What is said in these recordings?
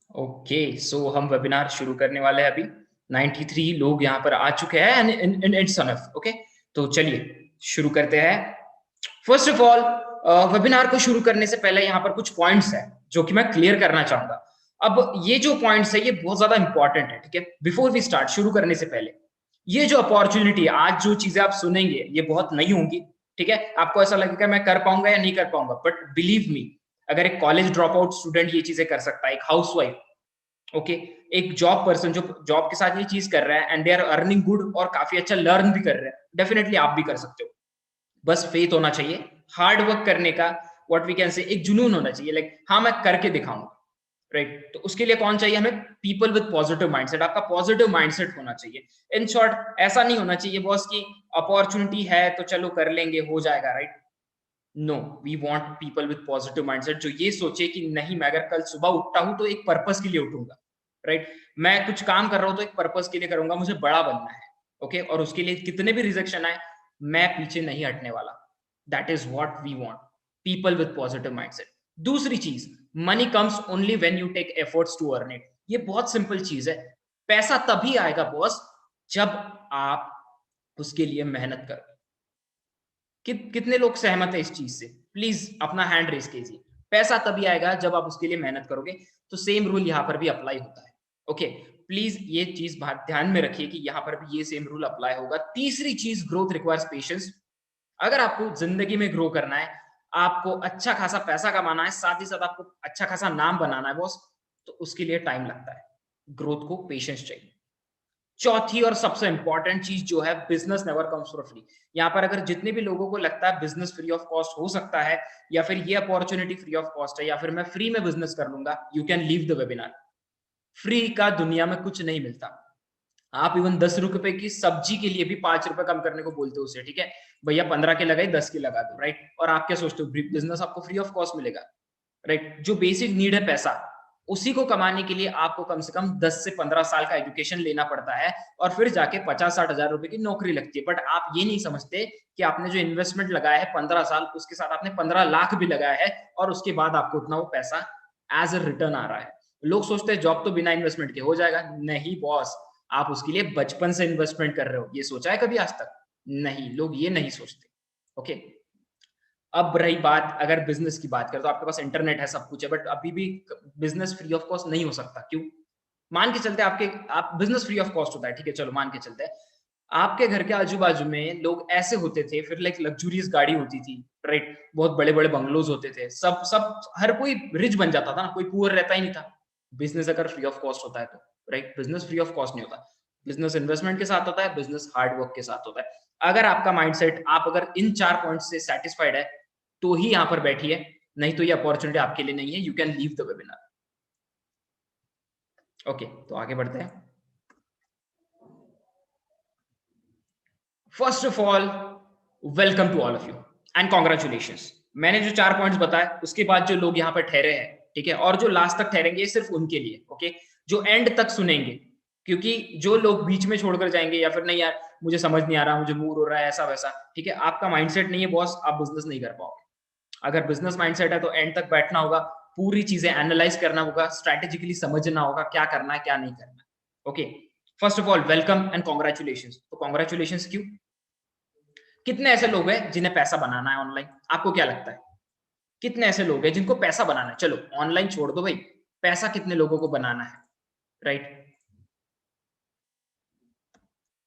Okay, सो हम webinar शुरू करने वाले हैं अभी। 93 लोग यहाँ पर आ चुके हैं एंड इट्स अनफ। ओके, तो चलिए शुरू करते हैं। फर्स्ट ऑफ ऑल, वेबिनार को शुरू करने से पहले यहाँ पर कुछ पॉइंट्स हैं जो कि मैं क्लियर करना चाहूंगा। अब ये जो पॉइंट्स है ये बहुत ज्यादा इंपॉर्टेंट है, ठीक है। बिफोर वी स्टार्ट, शुरू करने से पहले, ये जो अपॉर्चुनिटी है, आज जो चीजें आप सुनेंगे ये बहुत नई होंगी, ठीक है। आपको ऐसा लगेगा मैं कर पाऊंगा या नहीं कर पाऊंगा, बट बिलीव मी, अगर एक कॉलेज ड्रॉप आउट स्टूडेंट ये चीजें कर सकता है, एक हाउसवाइफ, ओके, एक जॉब पर्सन जो जॉब के साथ ये चीज कर रहा है and they are earning good और काफी अच्छा लर्न भी कर रहे हैं, डेफिनेटली आप भी कर सकते हो। बस फेथ होना चाहिए, हार्ड वर्क करने का, व्हाट वी कैन से, एक जुनून होना चाहिए, लाइक हाँ मैं करके दिखाऊंगा, राइट। तो उसके लिए कौन चाहिए हमें? People with positive mindset. आपका पॉजिटिव माइंडसेट होना चाहिए। इन शॉर्ट, ऐसा नहीं होना चाहिए बॉस की अपॉर्चुनिटी है तो चलो कर लेंगे, हो जाएगा, right. No, we want people with positive mindset जो ये सोचे कि नहीं, मैं अगर कल सुबह उठता हूं तो एक पर्पस के लिए उठूंगा, राइट। मैं कुछ काम कर रहा हूं तो एक पर्पस के लिए करूंगा, मुझे बड़ा बनना है, ओके, और उसके लिए कितने भी रिजेक्शन आए मैं पीछे नहीं हटने वाला। That is what we want, people with positive mindset. दूसरी चीज, money comes only when you take efforts to earn it. ये बहुत सिंपल चीज है। पैसा तभी आएगा बॉस जब आप उसके लिए मेहनत करो। कितने लोग सहमत है इस चीज से? प्लीज अपना हैंड रेस कीजिए। पैसा तभी आएगा जब आप उसके लिए मेहनत करोगे। तो सेम रूल यहाँ पर भी अप्लाई होता है, ओके। प्लीज ये चीज ध्यान में रखिए कि यहाँ पर भी ये सेम रूल अप्लाई होगा। तीसरी चीज, ग्रोथ रिक्वायर्स पेशेंस। अगर आपको जिंदगी में ग्रो करना है, आपको अच्छा खासा पैसा कमाना है, साथ ही साथ आपको अच्छा खासा नाम बनाना है बॉस, तो उसके लिए टाइम लगता है। ग्रोथ को पेशेंस चाहिए। चौथी और सबसे इंपॉर्टेंट चीज जो है, business never comes for free. यहाँ पर अगर जितने भी लोगों को लगता है बिजनेस फ्री ऑफ कॉस्ट हो सकता है, या फिर ये अपॉर्चुनिटी फ्री ऑफ कॉस्ट है, या फिर मैं फ्री में बिजनेस कर लूंगा, you can leave the webinar. Free का दुनिया में कुछ नहीं मिलता। आप इवन 10 रुपए की सब्जी के लिए भी 5 रुपए कम करने को बोलते हो उसे, ठीक है, भैया 15 के लगाए 10 के लगा दो, राइट। और आप क्या सोचते हो, बिजनेस आपको फ्री ऑफ कॉस्ट मिलेगा, राइट। जो बेसिक नीड है पैसा, उसी को कमाने के लिए आपको कम से कम 10 से 15 साल का एजुकेशन लेना पड़ता है, और फिर जाके 50-60 हजार रुपए की नौकरी लगती है। बट आप ये नहीं समझते कि आपने जो इन्वेस्टमेंट लगाया है 15 साल, उसके साथ आपने 15 लाख भी लगाया है, और उसके बाद आपको उतना वो पैसा एज ए रिटर्न आ रहा है। लोग सोचते हैं जॉब तो बिना इन्वेस्टमेंट के हो जाएगा। नहीं बॉस, आप उसके लिए बचपन से इन्वेस्टमेंट कर रहे हो। ये सोचा है कभी आज तक? नहीं, लोग ये नहीं सोचते, ओके। अब रही बात, अगर बिजनेस की बात करें तो आपके पास इंटरनेट है, सब कुछ है, बट अभी भी बिजनेस फ्री ऑफ कॉस्ट नहीं हो सकता। क्यों? मान के चलते आप बिजनेस फ्री ऑफ कॉस्ट होता है, ठीक है, चलो मान के चलते हैं। आपके घर के आजू बाजू में लोग ऐसे होते थे, फिर लाइक लग्जूरियस गाड़ी होती थी, राइट, बहुत बड़े बड़े बंगलोज होते थे, सब सब हर कोई रिच बन जाता था ना, कोई पुअर रहता ही नहीं था। बिजनेस अगर फ्री ऑफ कॉस्ट होता है तो, right, business free of cost नहीं होता। बिजनेस इन्वेस्टमेंट के साथ होता है, बिजनेस हार्ड वर्क के साथ होता है। अगर आपका माइंडसेट, आप अगर इन 4 पॉइंट से सेटिस्फाइड है तो ही यहां पर बैठिए, नहीं तो ये अपॉर्चुनिटी आपके लिए नहीं है। You can leave the webinar, okay. तो आगे बढ़ते हैं। First of all, welcome to all of you and congratulations. मैंने जो 4 पॉइंट्स बताए, उसके बाद जो लोग यहाँ पर ठहरे हैं, ठीक है, और जो लास्ट तक ठहरेंगे, सिर्फ उनके लिए, ओके, जो एंड तक सुनेंगे। क्योंकि जो लोग बीच में छोड़कर जाएंगे, या फिर नहीं यार मुझे समझ नहीं आ रहा, मुझे बोर हो रहा है, ऐसा वैसा, ठीक है, आपका माइंडसेट नहीं है बॉस, आप बिजनेस नहीं कर पाओगे। अगर बिजनेस माइंडसेट है तो एंड तक बैठना होगा, पूरी चीजें एनालाइज करना होगा, स्ट्रैटेजिकली समझना होगा क्या करना है क्या नहीं करना है, okay. First of all, welcome and congratulation. तो कॉन्ग्रेचुलेशन क्यों? कितने ऐसे लोग हैं जिन्हें पैसा बनाना है ऑनलाइन? आपको क्या लगता है कितने ऐसे लोग हैं जिनको पैसा बनाना है? चलो ऑनलाइन छोड़ दो भाई, पैसा कितने लोगों को बनाना है, राइट?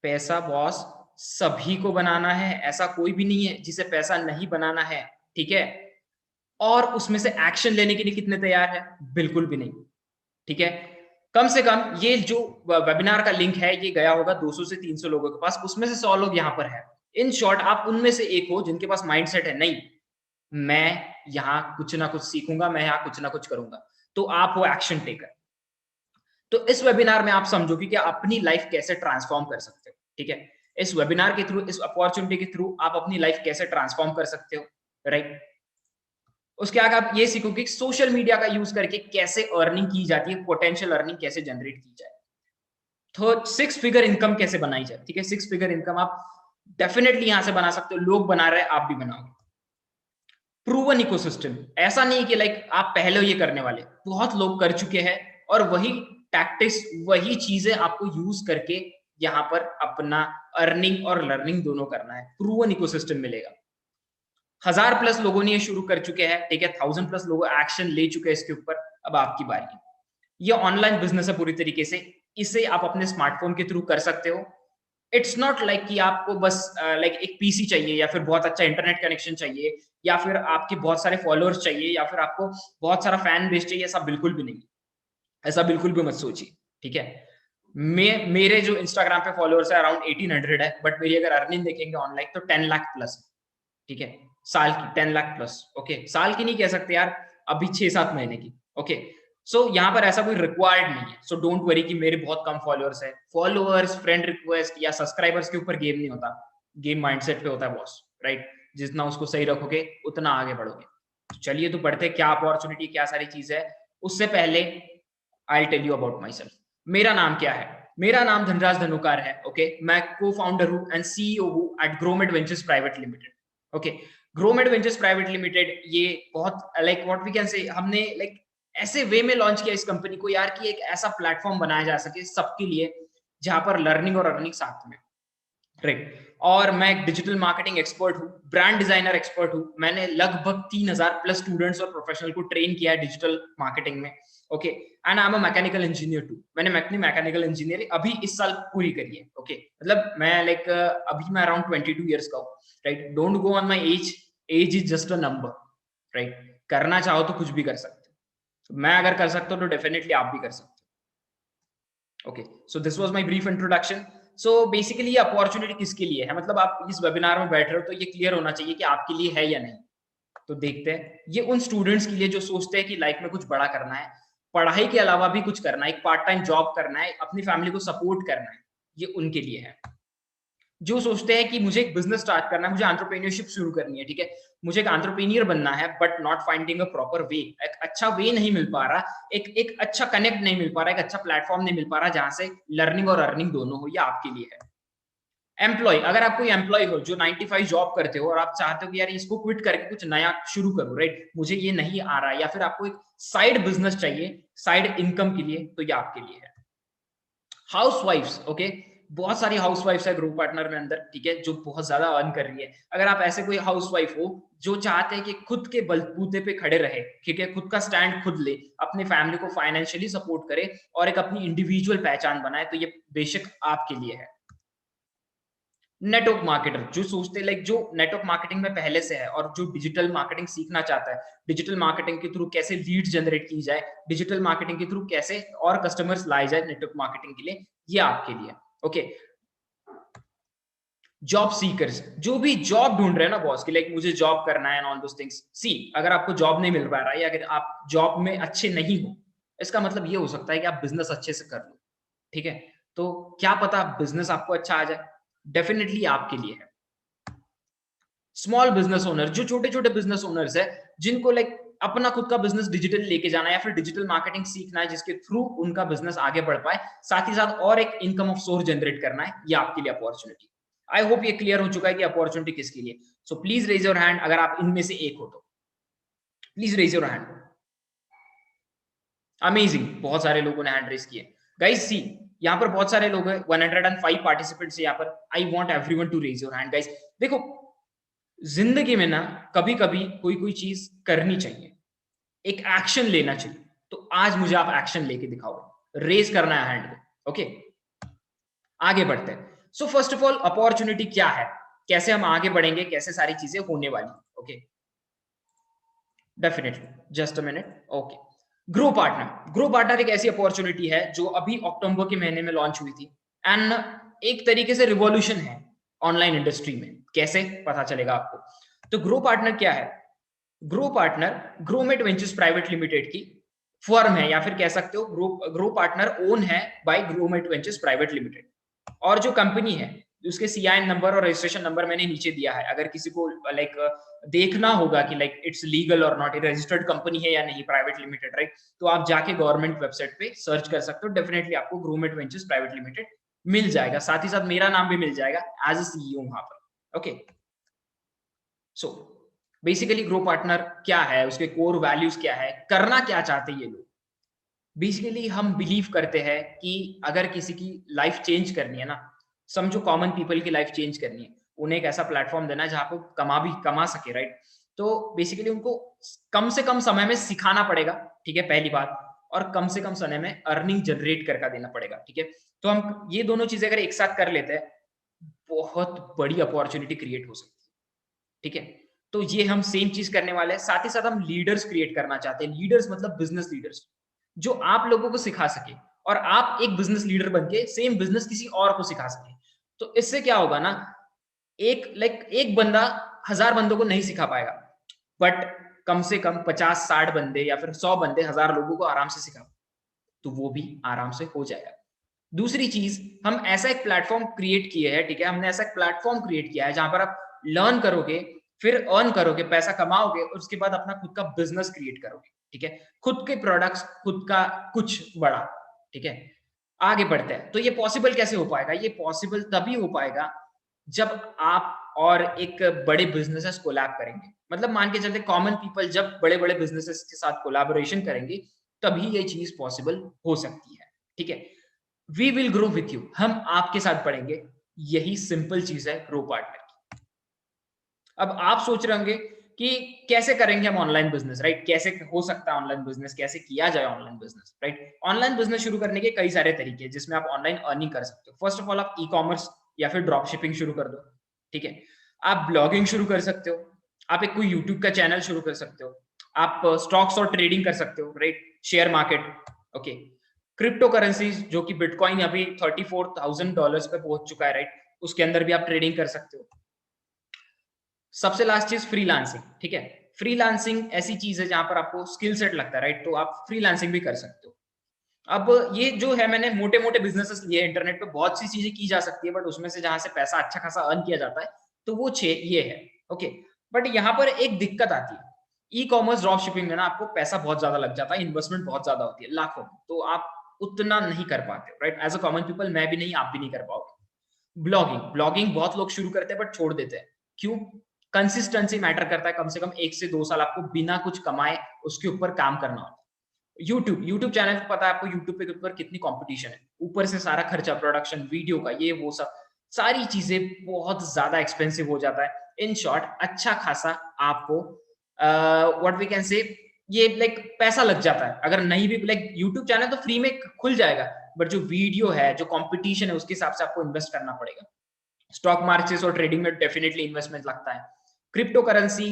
पैसा बॉस सभी को बनाना है, ऐसा कोई भी नहीं है जिसे पैसा नहीं बनाना है, ठीक है। और उसमें से एक्शन लेने के लिए कितने तैयार है? बिल्कुल भी नहीं, ठीक है। कम से कम ये जो वेबिनार का लिंक है ये गया होगा 200 से 300 लोगों के पास, उसमें से 100 लोग यहाँ पर है। इन शॉर्ट, आप उनमें से एक हो जिनके पास माइंडसेट है, नहीं मैं यहाँ कुछ ना कुछ सीखूंगा, मैं यहाँ कुछ ना कुछ करूंगा, तो आप वो एक्शन टेकर। तो इस वेबिनार में आप समझोगे कि अपनी लाइफ कैसे ट्रांसफॉर्म कर सकते हो, ठीक है। इस वेबिनार के थ्रू, इस अपॉर्चुनिटी के थ्रू आप अपनी लाइफ कैसे ट्रांसफॉर्म कर सकते हो, राइट। उसके आगे आप ये सीखोगे कि सोशल मीडिया का यूज करके कैसे अर्निंग की जाती है, पोटेंशियल अर्निंग कैसे जनरेट की जाए, तो 6 फिगर इनकम कैसे बनाई जाए, ठीक है। 6 फिगर इनकम आप डेफिनेटली यहां से बना सकते हो, लोग बना रहे हैं, आप भी बनाओगे। प्रूवन इकोसिस्टम, ऐसा नहीं कि लाइक आप पहले ये करने वाले, बहुत लोग कर चुके हैं और वही टैक्टिक्स, वही चीजें आपको यूज करके यहाँ पर अपना अर्निंग और लर्निंग दोनों करना है। प्रूवन इकोसिस्टम मिलेगा। 1000+ लोगों ने ये शुरू कर चुके हैं, ठीक है, 1000+ लोग एक्शन ले चुके हैं इसके ऊपर। अब आपकी बारी है। ये ऑनलाइन बिजनेस है पूरी तरीके से, इसे आप अपने स्मार्टफोन के थ्रू कर सकते हो। इट्स नॉट लाइक कि आपको बस लाइक एक पीसी चाहिए या फिर बहुत अच्छा इंटरनेट कनेक्शन चाहिए या फिर आपके बहुत सारे फॉलोअर्स चाहिए या फिर आपको बहुत सारा फैन बेस चाहिए। ऐसा बिल्कुल भी नहीं, ऐसा बिल्कुल भी मत सोचिए, ठीक है। मेरे जो इंस्टाग्राम पे फॉलोअर्स है अराउंड 1800 है, बट मेरी अगर अर्निंग देखेंगे ऑनलाइन तो 10 लाख प्लस, ठीक है, साल की 10 लाख प्लस। ओके, साल की नहीं कह सकते यार, अभी 6-7 महीने की। ओके, सो यहाँ पर ऐसा कोई रिक्वायर्ड नहीं है। सो डोंट वरी कि मेरे बहुत कम फॉलोअर्स है। फॉलोअर्स, फ्रेंड रिक्वेस्ट या सब्सक्राइबर्स के ऊपर गेम नहीं होता, गेम माइंडसेट पे होता है बॉस, राइट। जितना उसको सही रखोगे उतना आगे बढ़ोगे। तो चलिए तो पढ़ते क्या अपॉर्चुनिटी, क्या सारी चीज है। उससे पहले I tell you about myself. मेरा नाम क्या है? मेरा नाम धनराज धनुकार है। ओके, मैं को फाउंडर हूँ एंड सीईओ हूँ at Gromed Ventures Private Limited. Okay, Gromed Ventures Private Limited ये बहुत लाइक व्हाट वी कैन से, हमने लाइक ऐसे वे में लॉन्च किया इस कंपनी को यार कि एक ऐसा प्लेटफॉर्म बनाया जा सके सबके लिए जहां पर लर्निंग और अर्निंग साथ में, राइट। और मैं एक डिजिटल मार्केटिंग एक्सपर्ट हूँ, ब्रांड डिजाइनर एक्सपर्ट हूँ। मैंने लगभग 3000+ स्टूडेंट्स और प्रोफेशनल को ट्रेन किया है डिजिटल मार्केटिंग में। Okay, and I am a mechanical engineer too. मैंने अपनी मैकेनिकल इंजीनियरिंग अभी इस साल पूरी करी है। ओके, मतलब मैं लाइक अभी मैं अराउंड 22 ईयर्स का हूँ, right. Don't go on my age, age is just a number, right. करना चाहो तो कुछ भी कर सकते हो। मैं अगर कर सकता हूँ तो डेफिनेटली आप भी कर सकते हो। Okay, so this was my brief introduction. So basically ये अपॉर्चुनिटी किसके लिए है, मतलब आप इस वेबिनार में बैठ रहे हो तो ये क्लियर होना चाहिए कि आपके लिए है या नहीं। तो देखते हैं, ये उन स्टूडेंट्स के लिए जो सोचते हैं कि लाइफ में कुछ बड़ा करना है, पढ़ाई के अलावा भी कुछ करना है, एक पार्ट टाइम जॉब करना है, अपनी फैमिली को सपोर्ट करना है, ये उनके लिए है। जो सोचते हैं कि मुझे एक बिजनेस स्टार्ट करना है, मुझे एंटरप्रेन्योरशिप शुरू करनी है, ठीक है, मुझे एक एंटरप्रेन्योर बनना है but not finding a proper way, एक अच्छा वे नहीं मिल पा रहा, एक अच्छा कनेक्ट नहीं मिल पा रहा, एक अच्छा प्लेटफॉर्म नहीं मिल पा रहा जहां से लर्निंग और अर्निंग दोनों हो, ये आपके लिए है। एम्प्लॉय, अगर आप कोई एम्प्लॉय हो जो 9 to 5 जॉब करते हो और आप चाहते हो कि यार इसको क्विट करके कुछ नया शुरू करो, राइट, मुझे ये नहीं आ रहा है, या फिर आपको एक साइड बिजनेस चाहिए साइड इनकम के लिए, तो ये आपके लिए है। हाउसवाइफ्स, ओके, बहुत सारी हाउसवाइफ्स है ग्रुप पार्टनर में अंदर, ठीक है, जो बहुत ज्यादा अर्न कर रही है। अगर आप ऐसे कोई हाउसवाइफ हो जो चाहते हैं कि खुद के बलबूते पे खड़े रहे, ठीक है, खुद का स्टैंड खुद ले, अपनी फैमिली को फाइनेंशियली सपोर्ट करे और एक अपनी इंडिविजुअल पहचान बनाए, तो ये बेशक आपके लिए है। नेटवर्क मार्केटर, जो सोचते लाइक जो नेटवर्क मार्केटिंग में पहले से है और जो डिजिटल मार्केटिंग सीखना चाहता है, डिजिटल मार्केटिंग के थ्रू कैसे लीड जनरेट की जाए, डिजिटल मार्केटिंग के थ्रू कैसे और कस्टमर्स लाए जाए नेटवर्क मार्केटिंग के लिए, ये आपके लिए। ओके, जॉब सीकर्स, जो भी जॉब ढूंढ रहे हैं ना बॉस की, लाइक मुझे जॉब करना है एंड ऑल दोस थिंग्स। सी, अगर आपको जॉब नहीं मिल पा रहा है या अगर आप जॉब में अच्छे नहीं हो, इसका मतलब ये हो सकता है कि आप बिजनेस अच्छे से कर लो, ठीक है। तो क्या पता बिजनेस आपको अच्छा आ जाए, डेफिनेटली आपके लिए है। स्मॉल बिजनेस ओनर, जो छोटे छोटे बिजनेस ओनर्स है जिनको लाइक अपना खुद का बिजनेस डिजिटल लेके जाना है या फिर डिजिटल मार्केटिंग सीखना है जिसके थ्रू उनका बिजनेस आगे बढ़ पाए, साथ ही साथ और एक इनकम ऑफ सोर्स जनरेट करना है, ये आपके लिए अपॉर्चुनिटी। आई होप ये क्लियर हो चुका है कि अपॉर्चुनिटी किसके लिए। So please raise your hand अगर आप इनमें से एक हो तो, please raise your hand. Amazing, बहुत सारे लोगों ने हैंड रेज किए। गाइस सी, यहाँ पर बहुत सारे लोग हैं, 105 पार्टिसिपेंट्स यहाँ पर। I want everyone to raise your hand guys. देखो, जिंदगी में ना कभी कभी कोई कोई चीज करनी चाहिए, एक एक्शन लेना चाहिए, तो आज मुझे आप एक्शन लेके दिखाओ, रेज करना है हैंड को। ओके, आगे बढ़ते हैं। So first of all opportunity क्या है, कैसे हम आगे बढ़ेंगे, कैसे सारी चीजें होने वाली। Okay, definitely, just a minute. Okay, grow partner, grow partner एक ऐसी अपॉर्चुनिटी है जो अभी अक्टूबर के महीने में लॉन्च हुई थी एंड एक तरीके से रिवॉल्यूशन है ऑनलाइन इंडस्ट्री में। कैसे पता चलेगा आपको, तो ग्रो पार्टनर क्या है? Grow Partner Gromet Ventures Private Limited की फर्म है, या फिर कह सकते हो ग्रो पार्टनर ओन है by Gromet Ventures Private Limited. और जो कंपनी है उसके सीआईएन नंबर और रजिस्ट्रेशन नंबर मैंने नीचे दिया है, अगर किसी को लाइक देखना होगा कि लाइक इट्स लीगल और नॉट, रजिस्टर्ड कंपनी है या नहीं प्राइवेट लिमिटेड, राइट, तो आप जाके गवर्नमेंट वेबसाइट पे सर्च कर सकते हो, डेफिनेटली आपको ग्रोमेट वेंचर्स प्राइवेट लिमिटेड मिल जाएगा, साथ ही साथ मेरा नाम भी मिल जाएगा एज अ सीईओ वहां पर। Okay, so basically grow Partner क्या है, उसके कोर वैल्यूज क्या है, करना क्या चाहते हैं ये लोग। बेसिकली हम बिलीव करते हैं कि अगर किसी की लाइफ चेंज करनी है ना, समझो कॉमन पीपल की लाइफ चेंज करनी है, उन्हें एक ऐसा प्लेटफॉर्म देना है जहाँ पे कमा सके, राइट? तो बेसिकली उनको कम से कम समय में सिखाना पड़ेगा, ठीक है, पहली बात। और कम से कम समय में अर्निंग जनरेट करके देना पड़ेगा, ठीक है। तो हम ये दोनों चीजें अगर एक साथ कर लेते हैं, बहुत बड़ी अपॉर्चुनिटी क्रिएट हो सकती है, ठीक है। तो ये हम सेम चीज करने वाले हैं। साथ ही साथ हम लीडर्स क्रिएट करना चाहते हैं। लीडर्स मतलब बिजनेस लीडर्स, जो आप लोगों को सिखा सके और आप एक बिजनेस लीडर बन के सेम बिजनेस किसी और को सिखा सके। तो इससे क्या होगा ना, एक बंदा 1000 बंदों को नहीं सिखा पाएगा, बट कम से कम 50-60 बंदे या फिर 100 बंदे 1000 लोगों को आराम से सिखा, तो वो भी आराम से हो जाएगा। दूसरी चीज, हम ऐसा एक प्लेटफॉर्म क्रिएट किए है, ठीक है, हमने ऐसा एक प्लेटफॉर्म क्रिएट किया है जहां पर आप लर्न करोगे, फिर अर्न करोगे, पैसा कमाओगे और उसके बाद अपना खुद का बिजनेस क्रिएट करोगे, ठीक है, खुद के प्रोडक्ट्स, खुद का कुछ बड़ा, ठीक है। आगे बढ़ते हैं। तो ये पॉसिबल कैसे हो पाएगा? ये पॉसिबल तभी हो पाएगा जब आप और एक बड़े बिजनेसेस कोलैब करेंगे। मतलब मान के चलते कॉमन पीपल जब बड़े बड़े बिजनेसेस के साथ कोलैबोरेशन करेंगे, तभी ये चीज पॉसिबल हो सकती है, ठीक है। We will grow with you, हम आपके साथ बढ़ेंगे। यही सिंपल चीज है ग्रो पार्टनर की। अब आप सोच रहे होंगे कि कैसे करेंगे हम ऑनलाइन बिजनेस, राइट? कैसे हो सकता है ऑनलाइन बिजनेस, कैसे किया जाए online business, right? Online business शुरू करने के कई सारे तरीके हैं जिसमें आप ऑनलाइन अर्निंग कर सकते हो। फर्स्ट ऑफ ऑल, आप ई कॉमर्स या फिर ड्रॉप शिपिंग शुरू कर दो, ठीक है। आप ब्लॉगिंग शुरू कर सकते हो, आप एक कोई यूट्यूब का चैनल शुरू कर सकते हो, आप स्टॉक्स और ट्रेडिंग कर सकते हो, right? Share market, okay. Crypto currencies, जो कि बिटकॉइन अभी $34,000 पे पहुंच चुका है, राइट? उसके अंदर भी आप ट्रेडिंग कर सकते हो। सबसे लास्ट चीज फ्रीलांसिंग, ठीक है। फ्रीलांसिंग ऐसी चीज है जहां पर आपको स्किल सेट लगता है, राइट? तो आप फ्रीलांसिंग भी कर सकते हो। अब ये जो है, मैंने मोटे मोटे बिजनेसेस लिए, इंटरनेट पे बहुत सी चीजें की जा सकती है, बट उसमें से जहां से पैसा अच्छा खासा अर्न किया जाता है, तो वो 6 ये है, ओके। बट यहाँ पर एक दिक्कत आती है, ई कॉमर्स ड्रॉप शिपिंग में ना आपको पैसा बहुत ज्यादा लग जाता है, इन्वेस्टमेंट बहुत ज्यादा होती है, लाखों, तो आप उतना नहीं कर पाते, right? As a common people मैं भी नहीं, आप भी नहीं कर पाओगे। ब्लॉगिंग, ब्लॉगिंग बहुत लोग शुरू करते हैं बट छोड़ देते हैं। क्यों? कंसिस्टेंसी मैटर करता है। कम से कम 1 से 2 साल आपको बिना कुछ कमाए उसके ऊपर काम करना होता है। यूट्यूब चैनल, पता है आपको यूट्यूब पे ऊपर कितनी कंपटीशन है, ऊपर से सारा खर्चा, प्रोडक्शन, वीडियो का, ये वो सब सारी चीजें बहुत ज्यादा एक्सपेंसिव हो जाता है। इन शॉर्ट, अच्छा खासा आपको व्हाट वी कैन से, ये लाइक पैसा लग जाता है। अगर नहीं भी, लाइक यूट्यूब चैनल तो फ्री में खुल जाएगा, बट जो वीडियो है, जो कंपटीशन है, उसके हिसाब से आपको इन्वेस्ट करना पड़ेगा। स्टॉक मार्केट और ट्रेडिंग में डेफिनेटली इन्वेस्टमेंट लगता है। क्रिप्टो करेंसी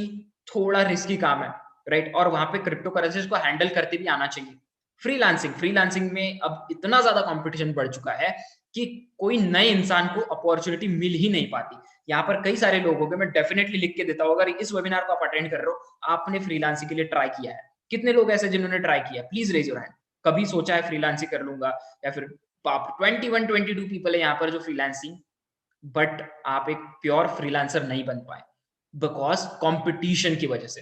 थोड़ा रिस्की काम है, राइट? और वहां पे क्रिप्टो करेंसीज को हैंडल करते भी आना चाहिए। फ्रीलांसिंग में अब इतना ज्यादा कंपटीशन बढ़ चुका है कि कोई नए इंसान को अपॉर्चुनिटी मिल ही नहीं पाती। यहाँ पर कई सारे लोग हो गए, मैं डेफिनेटली लिख के देता हूँ, अगर इस वेबिनार को आप अटेंड कर रहे हो, आपने फ्रीलांसिंग के लिए ट्राई किया है। कितने लोग ऐसे जिन्होंने ट्राई किया? Please raise your hand. कभी सोचा है फ्रीलांसिंग कर लूंगा? या फिर 21-22 पीपल है यहाँ पर जो फ्रीलांसिंग, बट आप एक प्योर फ्रीलांसर नहीं बन पाए बिकॉज कंपटीशन की वजह से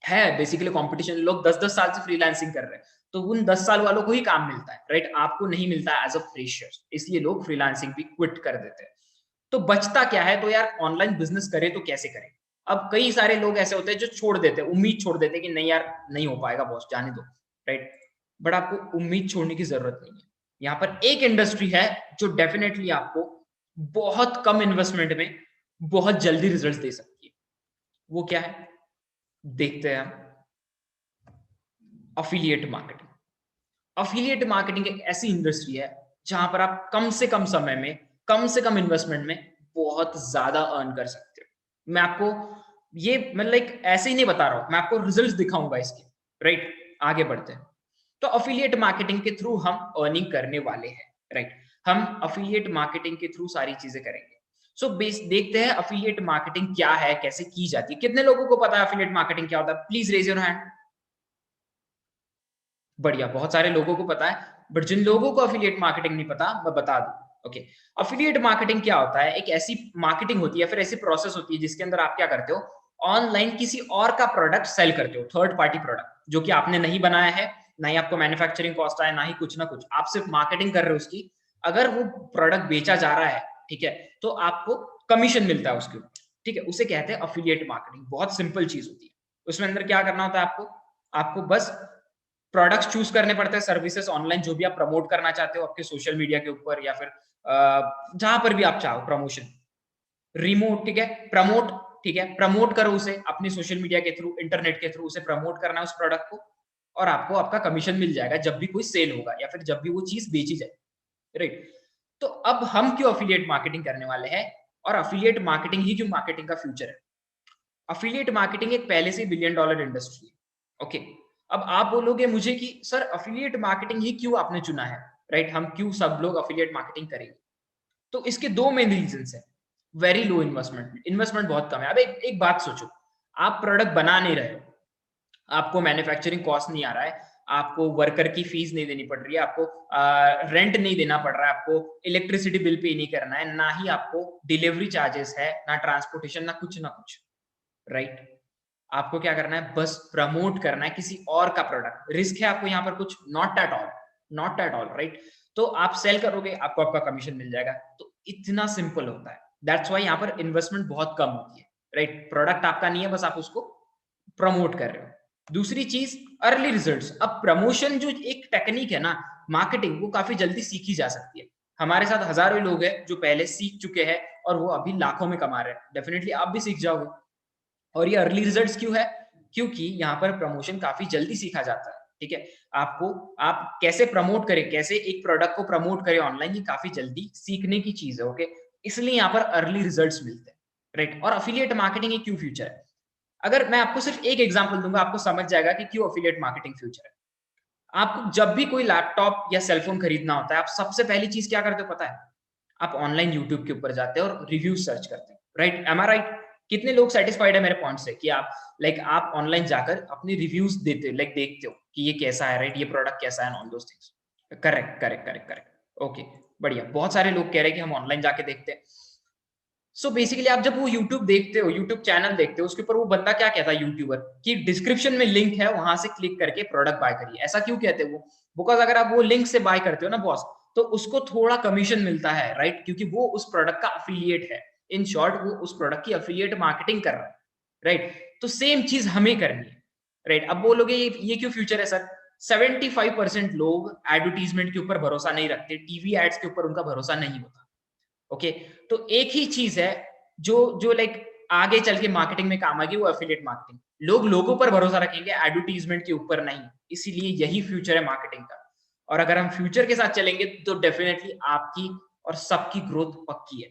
है। बेसिकली कंपटीशन, लोग 10-10 साल से फ्रीलांसिंग कर रहे हैं, तो उन 10 साल वालों को ही काम मिलता है, राइट? आपको नहीं मिलता एज अ फ्रेशर, इसलिए लोग फ्रीलांसिंग भी क्विट कर देते हैं। तो बचता क्या है? तो यार ऑनलाइन बिजनेस करे तो कैसे करें? अब कई सारे लोग ऐसे होते हैं जो छोड़ देते हैं, उम्मीद छोड़ देते हैं कि नहीं यार, नहीं हो पाएगा बॉस, जाने दो, राइट? बट आपको उम्मीद छोड़ने की जरूरत नहीं है। यहाँ पर एक इंडस्ट्री है जो डेफिनेटली आपको बहुत कम इन्वेस्टमेंट में बहुत जल्दी रिजल्ट दे सकती है। वो क्या है? देखते हैं हम। Affiliate marketing. अफिलिएट मार्केटिंग एक ऐसी इंडस्ट्री है जहां पर आप कम से कम समय में, कम से कम इन्वेस्टमेंट में बहुत ज्यादा अर्न कर सकते हो। मैं आपको ये, मैं लाइक ऐसे ही नहीं बता रहा हूं, मैं आपको रिजल्ट्स दिखाऊंगा इसके, राइट? आगे बढ़ते हैं। तो अफिलिएट मार्केटिंग के थ्रू हम अर्निंग करने वाले हैं, राइट? हम अफिलिएट मार्केटिंग के थ्रू सारी चीजें करेंगे। सो देखते हैं अफिलिएट मार्केटिंग क्या है, कैसे की जाती है। कितने लोगों को पता है अफिलिएट मार्केटिंग क्या होता है? Please raise your hand. बढ़िया, बहुत सारे लोगों को पता है, बट जिन लोगों को अफिलिएट मार्केटिंग नहीं पता, मैं बता दूं। ओके, अफिलिएट मार्केटिंग क्या होता है? एक ऐसी मार्केटिंग होती है, फिर ऐसी प्रोसेस होती है जिसके अंदर आप क्या करते हो, ऑनलाइन किसी और का प्रोडक्ट सेल करते हो, थर्ड पार्टी प्रोडक्ट जो कि आपने नहीं बनाया है, ना ही आपको मैन्युफैक्चरिंग कॉस्ट है, ना ही कुछ ना कुछ, आप सिर्फ मार्केटिंग कर रहे हो उसकी। अगर वो प्रोडक्ट बेचा जा रहा है, ठीक है, तो आपको कमीशन मिलता है उसके ऊपर, ठीक है। उसे कहते हैं अफिलिएट मार्केटिंग। बहुत सिंपल चीज होती है। उसमें अंदर क्या करना होता है आपको? आपको बस प्रोडक्ट्स चूज करने पड़ते हैं, सर्विसेज ऑनलाइन जो भी आप प्रमोट करना चाहते हो आपके सोशल मीडिया के ऊपर या फिर जहां पर भी आप चाहो प्रमोशन, रिमोट, ठीक है, प्रमोट, ठीक है, प्रमोट करो उसे अपने सोशल मीडिया के थ्रू, इंटरनेट के थ्रू उसे प्रमोट करना है उस प्रोडक्ट को, और आपको आपका कमीशन मिल जाएगा जब भी कोई सेल होगा या फिर जब भी वो चीज बेची जाए, राइट। तो अब हम क्यों अफिलिएट मार्केटिंग करने वाले हैं, और अफिलिएट मार्केटिंग ही क्यों मार्केटिंग का फ्यूचर है। अफिलिएट मार्केटिंग एक पहले से $1 बिलियन इंडस्ट्री है, ओके। अब आप बोलोगे मुझे कि सर अफिलिएट मार्केटिंग ही क्यों आपने चुना है, राइट, हम क्यों सब लोग अफिलिएट मार्केटिंग करेंगे। तो इसके दो मेन रीजंस है। वेरी लो इन्वेस्टमेंट, इन्वेस्टमेंट बहुत कम है। अब एक बात सोचो, आप प्रोडक्ट बना नहीं रहे हो, आपको मैन्युफैक्चरिंग कॉस्ट नहीं आ रहा है, आपको वर्कर की फीस नहीं देनी पड़ रही है, आपको रेंट नहीं देना पड़ रहा है, आपको इलेक्ट्रिसिटी बिल पे नहीं करना है, ना ही आपको डिलीवरी चार्जेस है, ना ट्रांसपोर्टेशन, ना कुछ, राइट। आपको क्या करना है, बस प्रमोट करना है किसी और का प्रोडक्ट। रिस्क है आपको यहाँ पर कुछ, not at all, not at all, right. तो आप सेल करोगे, आपको आपका कमीशन मिल जाएगा। तो इतना सिंपल होता है। दैट्स वाई यहाँ पर इन्वेस्टमेंट बहुत कम होती है, राइट। प्रोडक्ट आपका नहीं है, बस आप उसको प्रमोट कर रहे हो। दूसरी चीज, अर्ली रिजल्ट्स। अब प्रमोशन जो एक टेक्निक है ना मार्केटिंग, वो काफी जल्दी सीखी जा सकती है। हमारे साथ हजारों लोग हैं जो पहले सीख चुके हैं और वो अभी लाखों में कमा रहे हैं। डेफिनेटली आप भी सीख जाओगे। और ये अर्ली रिजल्ट्स क्यों है, क्योंकि यहाँ पर प्रमोशन काफी जल्दी सीखा जाता है, ठीक है। आपको, आप कैसे प्रमोट करें, कैसे एक प्रोडक्ट को प्रमोट करें ऑनलाइन, ये काफी जल्दी सीखने की चीज है, ओके। इसलिए यहाँ पर अर्ली रिजल्ट्स मिलते हैं, राइट। और अफिलिएट मार्केटिंग एक क्यों फ्यूचर है, अगर मैं आपको सिर्फ एक एग्जांपल दूंगा, आपको समझ जाएगा कि क्यों अफिलिएट मार्केटिंग फ्यूचर है। आपको जब भी कोई लैपटॉप या सेलफोन खरीदना होता है, आप सबसे पहली चीज क्या करते हो पता है, आप ऑनलाइन यूट्यूब के ऊपर जाते हो और रिव्यू सर्च करते हो, राइट, एम आई राइट। कितने लोग सेटिस्फाइड है मेरे पॉइंट से कि आप आप ऑनलाइन जाकर अपने रिव्यूज देते हो, देखते हो कि ये कैसा है, राइट, ये प्रोडक्ट कैसा है, all those things. Correct correct correct correct, okay, बढ़िया। बहुत सारे लोग कह रहे हैं कि हम ऑनलाइन जाके देखते हैं। सो बेसिकली आप जब वो यूट्यूब देखते हो, यूट्यूब चैनल देखते हो, उसके ऊपर वो बंदा क्या कहता है यूट्यूबर, कि डिस्क्रिप्शन में लिंक है, वहां से क्लिक करके प्रोडक्ट बाय करिए। ऐसा क्यों कहते हैं वो, बिकॉज अगर आप वो लिंक से बाय करते हो ना बॉस, तो उसको थोड़ा कमीशन मिलता है, राइट, क्योंकि वो उस प्रोडक्ट का अफिलिएट है। इन शॉर्ट, वो उस प्रोडक्ट की अफिलिएट मार्केटिंग कर रहा है, राइट। तो सेम चीज हमें करनी है, राइट। अब बोलोगे ये क्यों फ्यूचर है सर। 75% लोग एडवर्टीजमेंट के ऊपर भरोसा नहीं रखते, टीवी एड्स के ऊपर उनका भरोसा नहीं होता, ओके। तो एक ही चीज है जो जो आगे चल के मार्केटिंग में काम आएगी, वो एफिलिएट मार्केटिंग। लोग लोगों पर भरोसा रखेंगे, एडवर्टीजमेंट के ऊपर नहीं। इसीलिए यही फ्यूचर है मार्केटिंग का। और अगर हम फ्यूचर के साथ चलेंगे तो डेफिनेटली आपकी और सबकी ग्रोथ पक्की है।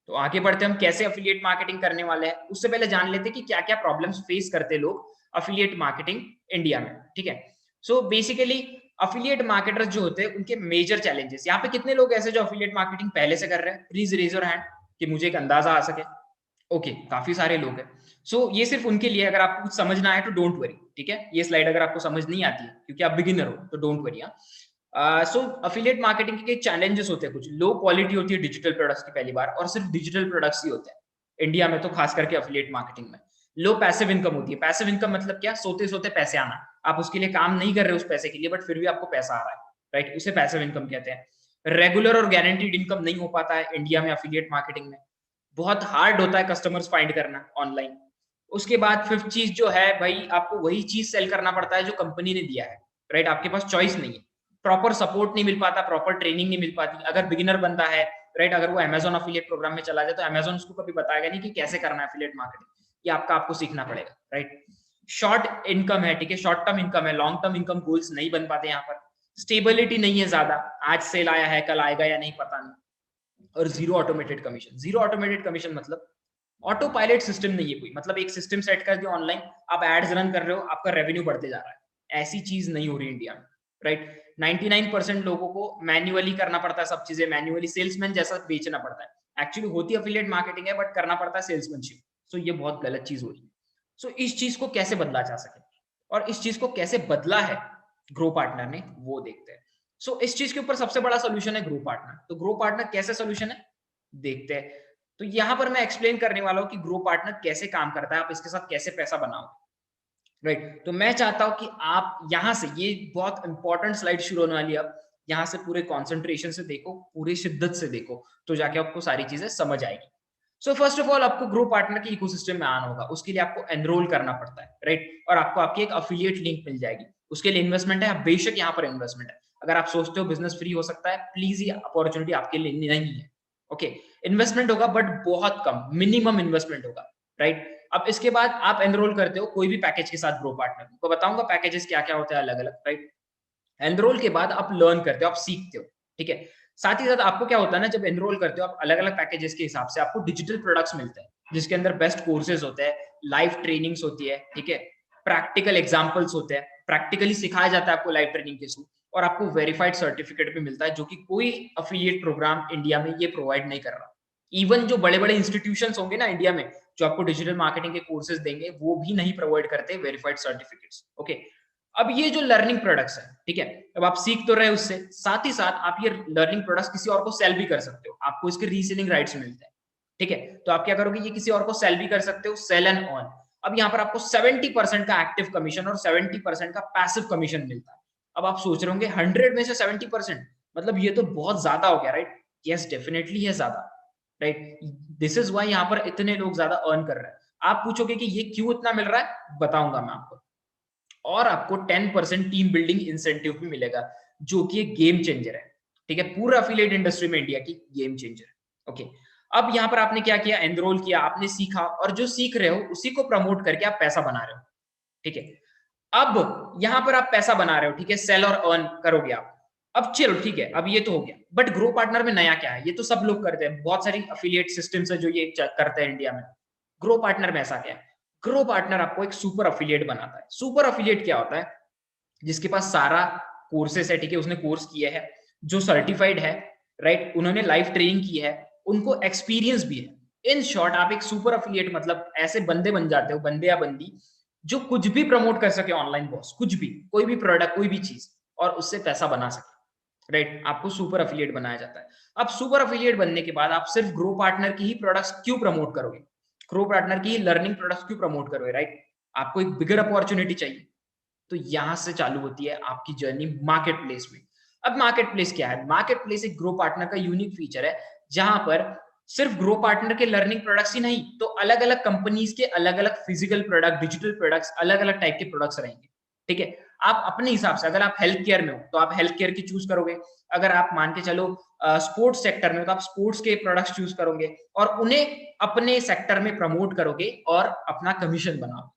तो आगे बढ़ते हम कैसे एफिलिएट मार्केटिंग करने वाले हैं। उससे पहले जान लेते हैं कि क्या क्या प्रॉब्लम्स फेस करते लोग एफिलिएट मार्केटिंग इंडिया में, ठीक है। सो बेसिकली अफिलिएट मार्केटर्स जो होते हैं उनके मेजर चैलेंजेस, यहाँ पे कितने लोग ऐसे जो अफिलिएट मार्केटिंग पहले से कर रहे हैं, प्लीज रेज योर हैंड कि मुझे एक अंदाजा आ सके। ओके, काफी सारे लोग हैं। सो ये सिर्फ उनके लिए, अगर आपको कुछ समझना है तो डोंट वरी, ठीक है। ये स्लाइड अगर आपको समझ नहीं आती है क्योंकि आप बिगिनर हो तो don't worry. So affiliate marketing के चैलेंजेस होते हैं कुछ। लो क्वालिटी होती है डिजिटल प्रोडक्ट्स की पहली बार, और सिर्फ डिजिटल प्रोडक्ट्स ही होते हैं इंडिया में, तो खास करके अफिलिएट मार्केटिंग में। लो पैसिव इनकम होती है। पैसिव इनकम मतलब क्या, सोते सोते पैसे आना। आप उसके लिए काम नहीं कर रहे उस पैसे के लिए, बट फिर भी आपको पैसा आ रहा है, राइट, उसे पैसिव इनकम कहते हैं। रेगुलर और गारंटीड इनकम नहीं हो पाता है इंडिया में अफिलिएट मार्केटिंग में। बहुत हार्ड होता है कस्टमर्स फाइंड करना ऑनलाइन। उसके बाद फिफ्थ चीज जो है भाई, आपको वही चीज सेल करना पड़ता है जो कंपनी ने दिया है, राइट। आपके पास चॉइस नहीं है। प्रॉपर सपोर्ट नहीं मिल पाता, प्रॉपर ट्रेनिंग नहीं मिल पाती। अगर बिगिनर बंदा है, राइट, अगर वो अमेजोन अफिलिएट प्रोग्राम में चला जाए तो अमेजोन उसको कभी बताएगा नहीं कि कैसे करना है अफिलिएट मार्केटिंग। ये आपको सीखना पड़ेगा, राइट। शॉर्ट इनकम है, ठीक है, शॉर्ट टर्म इनकम है। लॉन्ग टर्म इनकम गोल्स नहीं बन पाते यहाँ पर। स्टेबिलिटी नहीं है ज्यादा, आज सेल आया है कल आएगा या नहीं पता नहीं। और zero automated commission. Zero automated commission मतलब ऑटो पायलट सिस्टम नहीं है कोई, मतलब एक सिस्टम सेट कर दिया ऑनलाइन, आप एड्स रन कर रहे हो, आपका रेवेन्यू बढ़ते जा रहा है। ऐसी चीज नहीं हो रही इंडिया में, राइट। 99% लोगों को मैन्युअली करना पड़ता है सब चीजें, मैन्युअली सेल्समैन जैसा बेचना पड़ता है। एक्चुअली होती अफिलिएट मार्केटिंग है, बट करना पड़ता है सेल्समैनशिप। सो ये बहुत गलत चीज हो रही है। सो इस चीज को कैसे बदला जा सके, और इस चीज को कैसे बदला है ग्रो पार्टनर ने, वो देखते हैं। सो इस चीज के ऊपर सबसे बड़ा सोल्यूशन है ग्रो पार्टनर। तो ग्रो पार्टनर कैसे सोल्यूशन है देखते हैं। तो यहां पर मैं एक्सप्लेन करने वाला हूं कि ग्रो पार्टनर कैसे काम करता है, आप इसके साथ कैसे पैसा बनाओ, राइट। तो मैं चाहता हूं कि आप यहां से, ये बहुत इंपॉर्टेंट स्लाइड शुरू होने वाली है अब, यहां से पूरे कॉन्सेंट्रेशन से देखो, पूरी शिद्दत से देखो, तो जाके आपको सारी चीजें समझ आएगी। सो फर्स्ट ऑफ ऑल, आपको ग्रो पार्टनर के इकोसिस्टम में आना होगा। उसके लिए आपको एनरोल करना पड़ता है, राइट। और आपको आपकी एक अफिलिएट लिंक मिल जाएगी। उसके लिए इन्वेस्टमेंट है, बेशक यहाँ पर इन्वेस्टमेंट है। अगर आप सोचते हो बिजनेस फ्री हो सकता है, प्लीज ये अपॉर्चुनिटी आपके लिए नहीं है। ओके, इन्वेस्टमेंट होगा बट बहुत कम, मिनिमम इन्वेस्टमेंट होगा, राइट। अब इसके बाद आप एनरोल करते हो कोई भी पैकेज के साथ ग्रो पार्टनर, तो बताऊंगा पैकेजेस क्या क्या होते हैं अलग अलग, राइट। एनरोल के बाद आप लर्न करते हो, आप सीखते हो, ठीक है। साथ ही साथ आपको क्या होता है ना, जब एनरोल करते हो आप अलग अलग पैकेजेस के हिसाब से आपको डिजिटल प्रोडक्ट्स मिलते हैं, जिसके अंदर बेस्ट कोर्सेज होते हैं, लाइव ट्रेनिंग्स होती है, ठीक है, प्रैक्टिकल एग्जाम्पल्स होते हैं, प्रैक्टिकली सिखाया जाता है आपको लाइव ट्रेनिंग के थ्रू, और आपको वेरीफाइड सर्टिफिकेट भी मिलता है, जो कि कोई अफिलिएट प्रोग्राम इंडिया में ये प्रोवाइड नहीं कर रहा। इवन जो बड़े बड़े इंस्टीट्यूशंस होंगे ना इंडिया में जो आपको डिजिटल मार्केटिंग के कोर्सेज देंगे, वो भी नहीं प्रोवाइड करते वेरीफाइड सर्टिफिकेट्स। ओके, अब ये जो लर्निंग प्रोडक्ट्स है, ठीक है, अब आप सीख तो रहे उससे, साथ ही साथ आप ये लर्निंग प्रोडक्ट्स किसी और को सेल भी कर सकते हो, आपको इसके रीसेलिंग राइट्स मिलते हैं, ठीक है। तो आप क्या करोगे, ये किसी और को सेल भी कर सकते हो, सेल एंड ऑन। अब यहाँ पर आपको 70% का एक्टिव कमीशन और 70% का पैसिव कमीशन मिलता है। अब आप सोच रहे होंगे 100 में से 70%, मतलब ये तो बहुत ज्यादा हो गया, राइट। यस, डेफिनेटली है ज्यादा, राइट। दिस इज वाई यहाँ पर इतने लोग ज्यादा अर्न कर रहे हैं। आप पूछोगे कि ये क्यों इतना मिल रहा है, बताऊंगा मैं आपको। और आपको 10% टीम बिल्डिंग इंसेंटिव भी मिलेगा, जो कि एक गेम चेंजर है, ठीक है, पूरा अफिलिएट इंडस्ट्री में इंडिया की गेम चेंजर है। ओके, अब यहाँ पर आपने क्या किया, एनरोल किया, आपने सीखा, और जो सीख रहे हो उसी को प्रमोट करके आप पैसा बना रहे हो, ठीक है। अब यहाँ पर आप पैसा बना रहे हो, ठीक है, सेल और अर्न करोगे आप। अब चलो ठीक है, अब ये तो हो गया, बट ग्रो पार्टनर में नया क्या है, ये तो सब लोग करते हैं, बहुत सारी अफिलिएट सिस्टम्स है जो ये करते हैं इंडिया में। ग्रो पार्टनर में ऐसा क्या है, ग्रो पार्टनर आपको एक सुपर अफिलिएट बनाता है। सुपर अफिलिएट क्या होता है, जिसके पास सारा कोर्सेस है, ठीक है, उसने कोर्स किया है, जो सर्टिफाइड है, राइट, उन्होंने लाइव ट्रेनिंग की है, उनको एक्सपीरियंस भी है। इन शॉर्ट आप एक सुपर अफिलिएट मतलब ऐसे बंदे बन जाते हो, बंदे या बंदी, जो कुछ भी प्रमोट कर सके ऑनलाइन बॉस, कुछ भी, कोई भी प्रोडक्ट, कोई भी चीज, और उससे पैसा बना सके, राइट। आपको सुपर अफिलिएट बनाया जाता है। अब सुपर अफिलिएट बनने के बाद आप सिर्फ ग्रो पार्टनर की ही प्रोडक्ट्स क्यों प्रमोट करोगे, ग्रो पार्टनर की लर्निंग प्रोडक्ट्स क्यों प्रमोट करोगे, राइट। आपको एक बिगर अपॉर्चुनिटी चाहिए। तो यहां से चालू होती है आपकी जर्नी मार्केट प्लेस में। अब मार्केट प्लेस क्या है, मार्केट प्लेस एक ग्रो पार्टनर का यूनिक फीचर है, जहां पर सिर्फ ग्रो पार्टनर के लर्निंग प्रोडक्ट्स ही नहीं, तो अलग अलग कंपनीज के अलग अलग फिजिकल प्रोडक्ट, डिजिटल प्रोडक्ट्स, अलग अलग टाइप के प्रोडक्ट्स रहेंगे, ठीक है। आप अपने हिसाब से, अगर आप हेल्थ केयर में हो तो आप हेल्थ केयर की चूज करोगे, अगर आप मान के चलो स्पोर्ट्स सेक्टर में हो तो आप स्पोर्ट्स के प्रोडक्ट्स चूज करोगे, और उन्हें अपने सेक्टर में प्रमोट करोगे और अपना कमीशन बनाओ,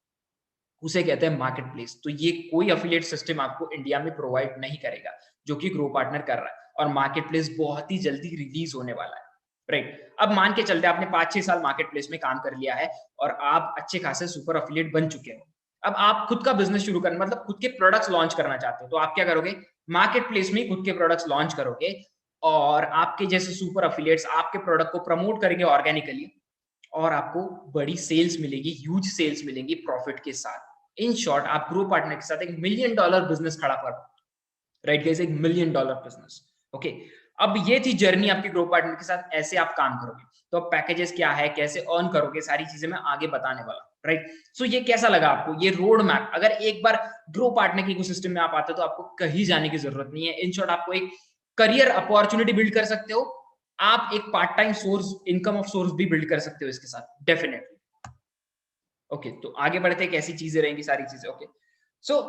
उसे कहते हैं मार्केट प्लेस। तो ये कोई अफिलिएट सिस्टम आपको इंडिया में प्रोवाइड नहीं करेगा, जो कि ग्रो पार्टनर कर रहा है, और मार्केट प्लेस बहुत ही जल्दी रिलीज होने वाला है, राइट। अब मान के चलते आपने 5-6 साल मार्केट प्लेस में काम कर लिया है और आप अच्छे खासे सुपर अफिलिएट बन चुके हो। अब आप खुद का बिजनेस शुरू करना, मतलब खुद के प्रोडक्ट्स लॉन्च करना चाहते हो, तो आप क्या करोगे, मार्केट प्लेस में खुद के प्रोडक्ट्स लॉन्च करोगे, और आपके जैसे सुपर अफिलिएट्स आपके प्रोडक्ट को प्रमोट करेंगे ऑर्गेनिकली, और आपको बड़ी सेल्स मिलेगी, ह्यूज सेल्स मिलेंगी प्रॉफिट के साथ। इन शॉर्ट आप ग्रो पार्टनर के साथ एक $1 मिलियन बिजनेस खड़ा कर, राइट गाइस, एक $1 मिलियन बिजनेस। ओके, अब ये थी जर्नी आपकी ग्रो पार्टनर के साथ, ऐसे आप काम करोगे। तो अब पैकेजेस क्या है, कैसे अर्न करोगे, सारी चीजें मैं आगे बताने वाला, राइट। सो ये कैसा लगा आपको, ये रोड मैप, अगर एक बार ग्रो पार्टनर के इकोसिस्टम में आप आते हो तो आपको कहीं जाने की जरूरत नहीं है। इन शॉर्ट आपको एक करियर अपॉर्चुनिटी बिल्ड कर सकते हो, आप एक part time source, income of source भी बिल्ड कर सकते हो इसके साथ, डेफिनेटली। ओके, तो आगे बढ़ते हैं, कैसी चीजें रहेंगी सारी चीजें। ओके, सो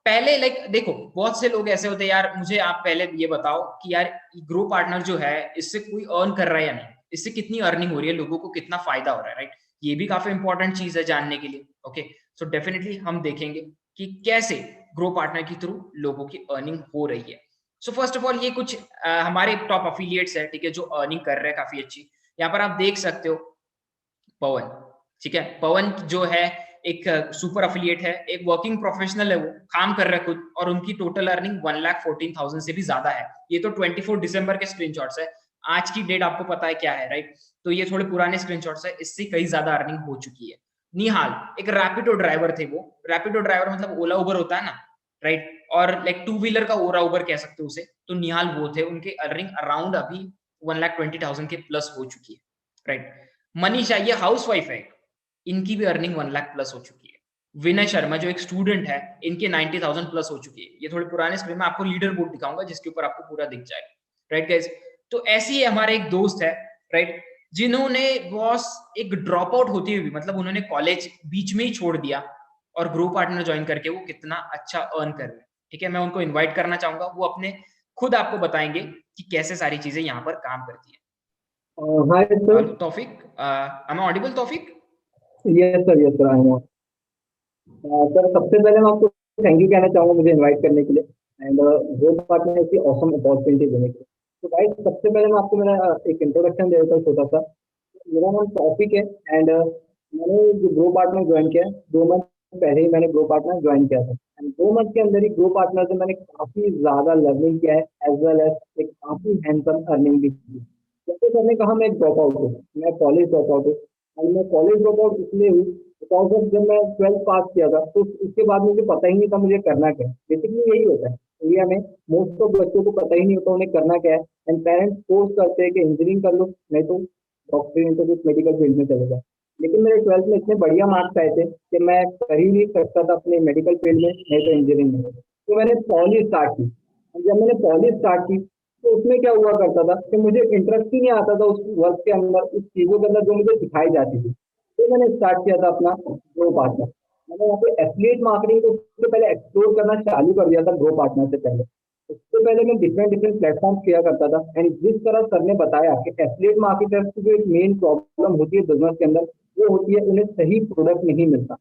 पहले देखो, बहुत से लोग ऐसे होते हैं, यार मुझे आप पहले ये बताओ कि यार ग्रो पार्टनर जो है, इससे कोई अर्न कर रहा है या नहीं, इससे कितनी अर्निंग हो रही है, लोगों को कितना फायदा हो रहा है, राइट। ये भी काफी इंपॉर्टेंट चीज है जानने के लिए। ओके, सो डेफिनेटली हम देखेंगे कि कैसे ग्रो पार्टनर के थ्रू लोगों की अर्निंग हो रही है। सो फर्स्ट ऑफ ऑल ये कुछ हमारे टॉप अफिलिएट्स है, ठीक है, जो अर्निंग कर रहे हैं काफी अच्छी। यहाँ पर आप देख सकते हो पवन, ठीक है, पवन जो है एक सुपर अफिलिएट है, एक वर्किंग प्रोफेशनल है, वो काम कर रहा है खुद, और उनकी टोटल अर्निंग 1,14,000 से भी ज्यादा है। ये तो 24 दिसंबर के स्क्रीनशॉट्स है, आज की डेट आपको पता है क्या है, राइट। तो ये थोड़े पुराने स्क्रीनशॉट्स है, इससे कई ज्यादा अर्निंग हो चुकी है। निहाल एक रैपिडो ड्राइवर थे, वो रैपिडो ड्राइवर मतलब ओला उबर होता है ना, राइट, और लाइक टू व्हीलर का ओला उबर कह सकते हो उसे, तो निहाल वो थे, उनके अर्निंग अराउंड अभी 1,20,000 के प्लस हो चुकी है, राइट। मनीषा ये हाउसवाइफ है, इनकी भी अर्निंग 1 लाख प्लस हो चुकी है। विनय शर्मा जो एक स्टूडेंट है, इनके 90,000 प्लस हो चुकी है। ये थोड़े पुराने स्क्रीन में आपको लीडर बोर्ड दिखाऊंगा, जिसके ऊपर आपको पूरा दिख जाएगा, राइट गाइस। तो ऐसे ही हमारे एक दोस्त है, राइट, जिन्होंने बॉस एक ड्रॉप आउट होती हुई, मतलब उन्होंने कॉलेज बीच में ही छोड़ दिया और ग्रो पार्टनर ज्वाइन करके वो कितना अच्छा अर्न कर रहे हैं, ठीक है, मैं उनको इनवाइट करना चाहूंगा, वो अपने खुद आपको बताएंगे कि कैसे सारी चीजें यहाँ पर काम करती है। Hi sir. Hello Taufiq, am I audible Taufiq? Yes sir, yes sir, I am. Sir सबसे पहले मैं आपको थैंक यू कहना चाहूँगा मुझे इनवाइट करने के लिए एंड वो बात में ऐसी ऑसम अपॉर्चुनिटी देने के लिए। तो गाइस सबसे पहले मैं आपको मेरा एक इंट्रोडक्शन दे देता हूँ छोटा सा। मेरा नाम टॉपिक है एंड मैंने जो ग्रो पार्टनर ज्वाइन किया है 2 मंथ पहले ही मैंने ग्रो पार्टनर ज्वाइन किया था एंड 2 मंथ के अंदर ही ग्रो पार्टनर से मैंने काफ़ी ज़्यादा लर्निंग किया है एज वेल एज एक काफ़ी हैंडसम अर्निंग भी की। जैसे सर ने कहा मैं एक ड्रॉप आउट हूँ, मैं कॉलेज ड्रॉप आउट हूँ एंड मैं कॉलेज ड्रॉप आउट इसलिए हूँ बिकॉज ऑफ जब मैं 12th पास किया था तो उसके बाद मुझे पता ही नहीं था मुझे करना क्या है। बेसिकली यही होता है इंडिया में, मोस्ट ऑफ बच्चों को पता ही नहीं होता उन्हें करना क्या है एंड पेरेंट्स फोर्स करते हैं कि इंजीनियरिंग कर लो, नहीं तो डॉक्टरी नहीं तो कुछ मेडिकल फील्ड में चले जाओ। लेकिन मेरे 12th में इतने बढ़िया मार्क्स आए थे कि मैं कर ही नहीं सकता था अपने मेडिकल फील्ड में, नहीं तो इंजीनियरिंग में। तो मैंने पॉली स्टार्ट की। और जब मैंने पॉली स्टार्ट की तो उसमें क्या हुआ करता था कि मुझे इंटरेस्ट ही नहीं आता था उस वर्क के अंदर, उस चीज़ों के अंदर जो मुझे सिखाई जाती थी। तो मैंने स्टार्ट किया था अपना ग्रो पार्टनर। मैंने यहाँ पे एफिलिएट मार्केटिंग को उससे पहले एक्सप्लोर करना चालू कर दिया था ग्रो पार्टनर से पहले। उससे पहले मैं डिफरेंट डिफरेंट प्लेटफॉर्म किया करता था एंड जिस तरह सर ने बताया कि एफिलिएट मार्केटर्स की जो एक मेन प्रॉब्लम होती है बिजनेस के अंदर, वो होती है उन्हें सही प्रोडक्ट नहीं मिलता।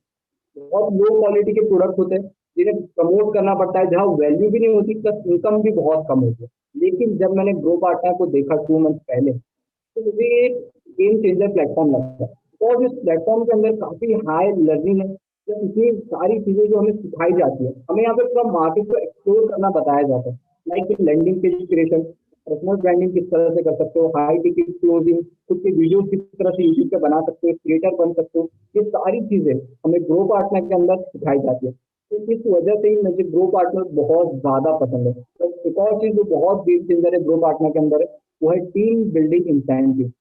बहुत लो क्वालिटी के प्रोडक्ट होते हैं जिन्हें प्रमोट करना पड़ता है, जहाँ वैल्यू भी नहीं होती प्लस इनकम भी बहुत कम होती है। लेकिन जब मैंने ग्रो पार्टनर को देखा 2 मंथ पहले तो मुझे एक गेम चेंजर प्लेटफॉर्म लगता है और इस प्लेटफॉर्म के अंदर काफी हाई लर्निंग है। तो इतनी सारी चीजें जो हमें सिखाई जाती है, हमें यहाँ पे पूरा मार्केट को एक्सप्लोर करना बताया जाता है। Like landing page creation, personal branding किस तरह से कर सकते हो, हाई टिकट क्लोजिंग, खुद के वीडियो किस तरह से यूट्यूब पे बना सकते हो, क्रिएटर बन सकते हो। ये सारी चीजें हमें ग्रो पार्टनर के अंदर सिखाई जाती है। तो इस वजह से ही मुझे ग्रो पार्टनर बहुत ज्यादा पसंद है। तो एक और चीज जो बहुत गेम चेंजर है ग्रो पार्टनर के अंदर है, वो है टीम बिल्डिंग इंसेंटिव।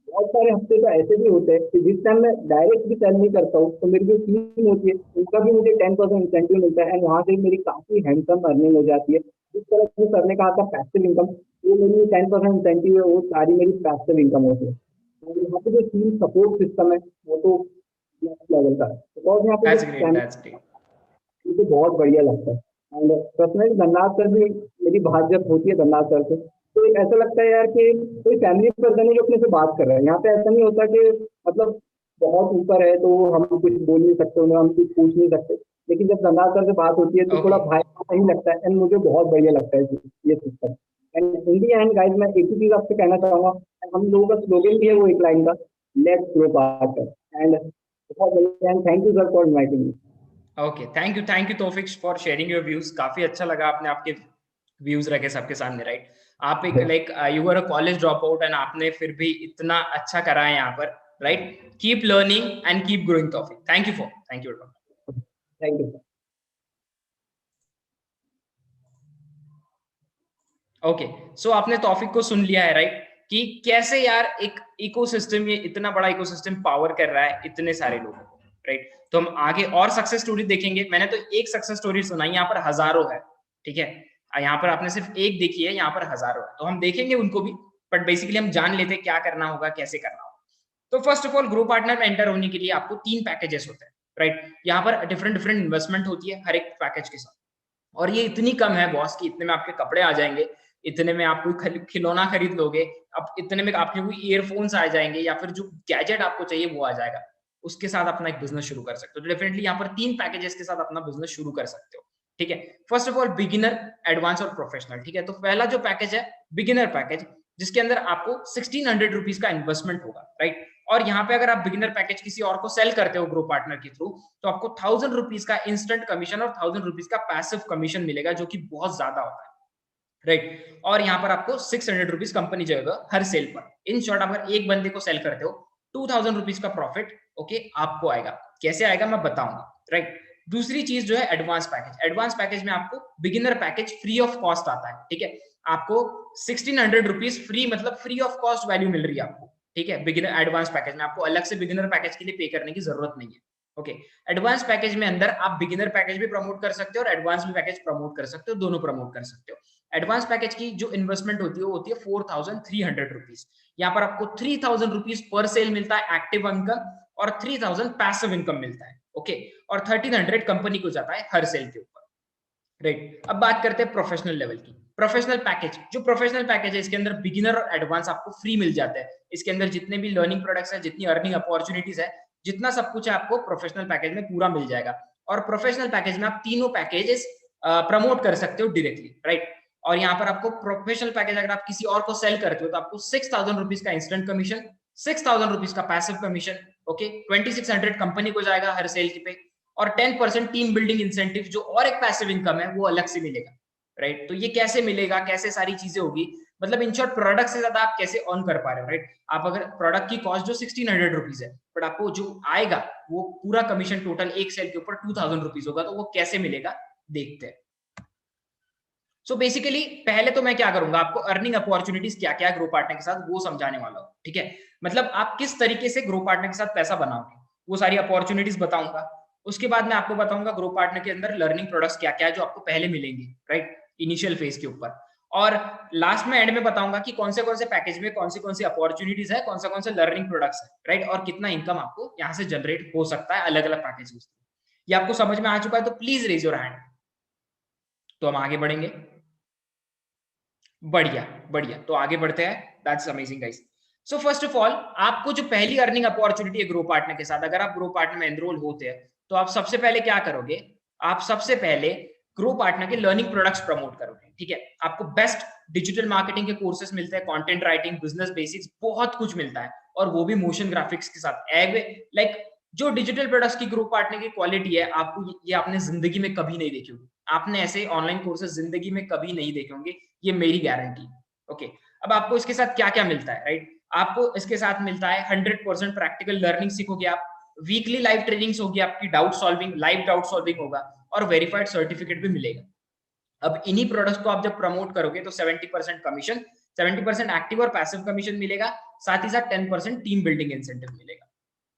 बहुत सारे हफ्ते तो ऐसे भी होते हैं कि जिस टाइम मैं डायरेक्ट भी सेल नहीं करता हूँ तो मेरी जो टीम होती है उनका भी मुझे 10% इंसेंटिव मिलता है एंड वहां से मेरी काफी हैंडसम अर्निंग हो जाती है। जिस तरह से सर ने कहा था पैसिव इनकम, वो मेरी 10% इंसेंटिव है, वो सारी मेरी पैसिव इनकम होती है। और यहाँ पे जो टीम सपोर्ट सिस्टम है वो तो नेक्स्ट लेवल का है, बिकॉज यहाँ पे दैट्स ग्रेट, जो दैट्स ग्रेट। मुझे बहुत बढ़िया लगता है एंड पर्सनली धनराज सर भी, मेरी बात जब होती है धनराज सर से तो ऐसा लगता है यार कि कोई फैमिली पर्सन है जो अपने से बात कर रहा है। यहाँ पे ऐसा नहीं होता कि मतलब बहुत ऊपर है तो हम कुछ बोल नहीं सकते, उन्हें हम कुछ पूछ नहीं सकते। लेकिन जब धनराज सर से बात होती है तो थोड़ा ओके, भाई सही लगता है एंड मुझे बहुत बढ़िया लगता है ये system. And Hindi and guys मैं एक ही चीज आपसे कहना चाहूंगा, हम लोगों का स्लोगन भी है वो एक लाइन का, लेट्स ग्रो पार्टनर। एंड बहुत बढ़िया and thank you sir for inviting me. Okay, thank you Taufiq for sharing your views. काफी अच्छा लगा आपने आपके व्यूज रखे सबके सामने, राइट? आप एक like you are a college drop out and आपने फिर भी इतना अच्छा करा है यहाँ पर, right? Keep learning and keep growing Taufiq. Thank you. Thank you. Okay, so आपने तौफिक को सुन लिया है, राइट? कि कैसे यार एक इकोसिस्टम, ये इतना बड़ा इकोसिस्टम पावर कर रहा है इतने सारे लोगों को, राइट? तो हम आगे और सक्सेस स्टोरी देखेंगे। मैंने तो एक सक्सेस स्टोरी सुनाई, यहाँ पर हजारों है, ठीक है? यहाँ पर आपने सिर्फ एक देखी है, यहाँ पर हजारों है, तो हम देखेंगे उनको भी। बट बेसिकली हम जान लेते हैं क्या करना होगा, कैसे करना होगा। तो first of all, grow partner में एंटर होने के लिए आपको 3 पैकेजेस होते हैं, राइट? यहाँ पर डिफरेंट डिफरेंट इन्वेस्टमेंट होती है हर एक पैकेज के साथ। और ये इतनी कम है बॉस कि इतने में आपके कपड़े आ जाएंगे, इतने में आप कोई खिलौना खरीद लोगे, अब इतने में आपके कोई ईयरफोन्स आ जाएंगे, या फिर जो गैजेट आपको चाहिए वो आ जाएगा। उसके साथ अपना एक बिजनेस शुरू कर सकते हो। तो डेफिनेटली यहाँ पर 3 पैकेजेस के साथ अपना बिजनेस शुरू कर सकते हो, ठीक है? First of all beginner, advance और प्रोफेशनल, ठीक है? तो पहला जो पैकेज है बिगिनर पैकेज, जिसके अंदर आपको 1600 रुपीज का इन्वेस्टमेंट होगा, राइट? और यहाँ पे अगर आप बिगिनर पैकेज किसी और को सेल करते हो ग्रो पार्टनर के थ्रू, तो आपको 1000 रुपीज का इंस्टेंट कमीशन और 1000 रुपीज का पैसिव कमीशन मिलेगा, जो कि बहुत ज्यादा होता है, राइट? और यहाँ पर आपको 600 रुपीज कंपनी जाएगा हर सेल पर। इन शॉर्ट, अगर एक बंदे को सेल करते हो 2000 रुपीज का प्रॉफिट, ओके, आपको आएगा। कैसे आएगा मैं बताऊंगा, राइट? दूसरी चीज जो है एडवांस पैकेज। एडवांस पैकेज में आपको beginner package free of cost आता है, ठीक है? आपको 1600 रुपीज फ्री, मतलब फ्री ऑफ कॉस्ट वैल्यू मिल रही है आपको, ठीक है? बिगिनर एडवांस पैकेज में आपको अलग से बिगिनर पैकेज के लिए पे करने की जरूरत नहीं है, ओके? एडवांस पैकेज में अंदर आप बिगिनर पैकेज भी प्रमोट कर सकते हो और एडवांस भी पैकेज प्रमोट कर सकते हो, दोनों प्रमोट कर सकते हो। एडवांस पैकेज की जो इन्वेस्टमेंट होती है वो होती है 4300 रुपीज। यहाँ पर आपको 3000 रुपीज पर सेल मिलता है एक्टिव इनकम, और 3000 पैसिव इनकम मिलता है, ओके? और 1300 कंपनी को जाता है हर सेल के ऊपर। राइट। अब बात करते हैं प्रोफेशनल लेवल की। प्रोफेशनल पैकेज, जो प्रोफेशनल पैकेज है इसके अंदर बिगिनर और एडवांस आपको फ्री मिल जाता है। इसके अंदर जितने भी लर्निंग प्रोडक्ट्स है, जितनी अर्निंग अपॉर्चुनिटीज है, जितना सब कुछ है आपको प्रोफेशनल पैकेज में पूरा मिल जाएगा। और प्रोफेशनल पैकेज में आप तीनों पैकेजेस प्रमोट कर सकते हो डायरेक्टली, राइट। और यहाँ पर आपको प्रोफेशनल पैकेज अगर आप किसी और को सेल करते हो तो आपको 6,000 रुपीज का इंस्टेंट कमीशन, 6,000 रुपीज का पैसिव कमीशन, ओके, 2600 कंपनी को जाएगा हर सेल पे, और 10% टीम बिल्डिंग इंसेंटिव जो और एक पैसिव इनकम है वो अलग से मिलेगा, राइट। तो ये कैसे मिलेगा, कैसे सारी चीजें होगी, मतलब इन शॉर्ट प्रोडक्ट से ज्यादा आप कैसे अर्न कर पा रहे हो, राइट। आप अगर प्रोडक्ट की कॉस्ट जो 1600 रुपीज है, बट आपको जो आएगा वो पूरा कमीशन टोटल एक सेल के ऊपर 2000 रुपीज होगा, तो वो कैसे मिलेगा देखते हैं। सो बेसिकली पहले तो मैं क्या करूंगा, आपको अर्निंग अपॉर्चुनिटीज क्या क्या ग्रो पार्टनर के साथ वो समझाने वाला हूँ, ठीक है। मतलब आप किस तरीके से ग्रो पार्टनर के साथ पैसा बनाओगे वो सारी अपॉर्चुनिटीज बताऊंगा। उसके बाद मैं आपको बताऊंगा ग्रो पार्टनर के अंदर लर्निंग प्रोडक्ट्स क्या क्या है जो आपको पहले मिलेंगे, राइट, इनिशियल फेज के ऊपर। और लास्ट में एंड में बताऊंगा कि कौन से पैकेज में कौन सी अपॉर्चुनिटीज है, कौन से लर्निंग प्रोडक्ट्स है, राइट, और कितना इनकम आपको यहाँ से जनरेट हो सकता है अलग अलग पैकेज। ये आपको समझ में आ चुका है तो प्लीज रेज योर हैंड, तो हम आगे बढ़ेंगे। बढ़िया बढ़िया, तो आगे बढ़ते हैं। That's amazing guys. So first of all आपको जो पहली अर्निंग अपॉर्चुनिटी है ग्रो पार्टनर के साथ, अगर आप ग्रो पार्टनर में एनरोल होते हैं तो आप सबसे पहले क्या करोगे, आप सबसे पहले ग्रो पार्टनर के लर्निंग प्रोडक्ट्स प्रमोट करोगे, ठीक है। आपको बेस्ट डिजिटल मार्केटिंग के कोर्सेज मिलते हैं, कंटेंट राइटिंग, बिजनेस बेसिक्स, बहुत कुछ मिलता है, और वो भी मोशन ग्राफिक्स के साथ। लाइक जो डिजिटल प्रोडक्ट्स की ग्रो पार्टनर की क्वालिटी है, आपको ये आपने जिंदगी में कभी नहीं देखी होगी। आपने ऐसे ऑनलाइन कोर्सेज जिंदगी में कभी नहीं देखे होंगे, ये मेरी गारंटी, ओके। अब आपको इसके साथ क्या क्या मिलता है, राइट। आपको इसके साथ मिलता है 100% प्रैक्टिकल लर्निंग सीखोगे आप, वीकली लाइव ट्रेनिंग्स होगी आपकी, doubt solving, live doubt solving होगा, और वेरीफाइड सर्टिफिकेट भी मिलेगा। अब इन्हीं प्रोडक्ट्स को आप जब प्रमोट करोगे तो 70% कमीशन, 70% एक्टिव और पैसिव कमीशन मिलेगा, साथ ही साथ 10% टीम बिल्डिंग इंसेंटिव मिलेगा,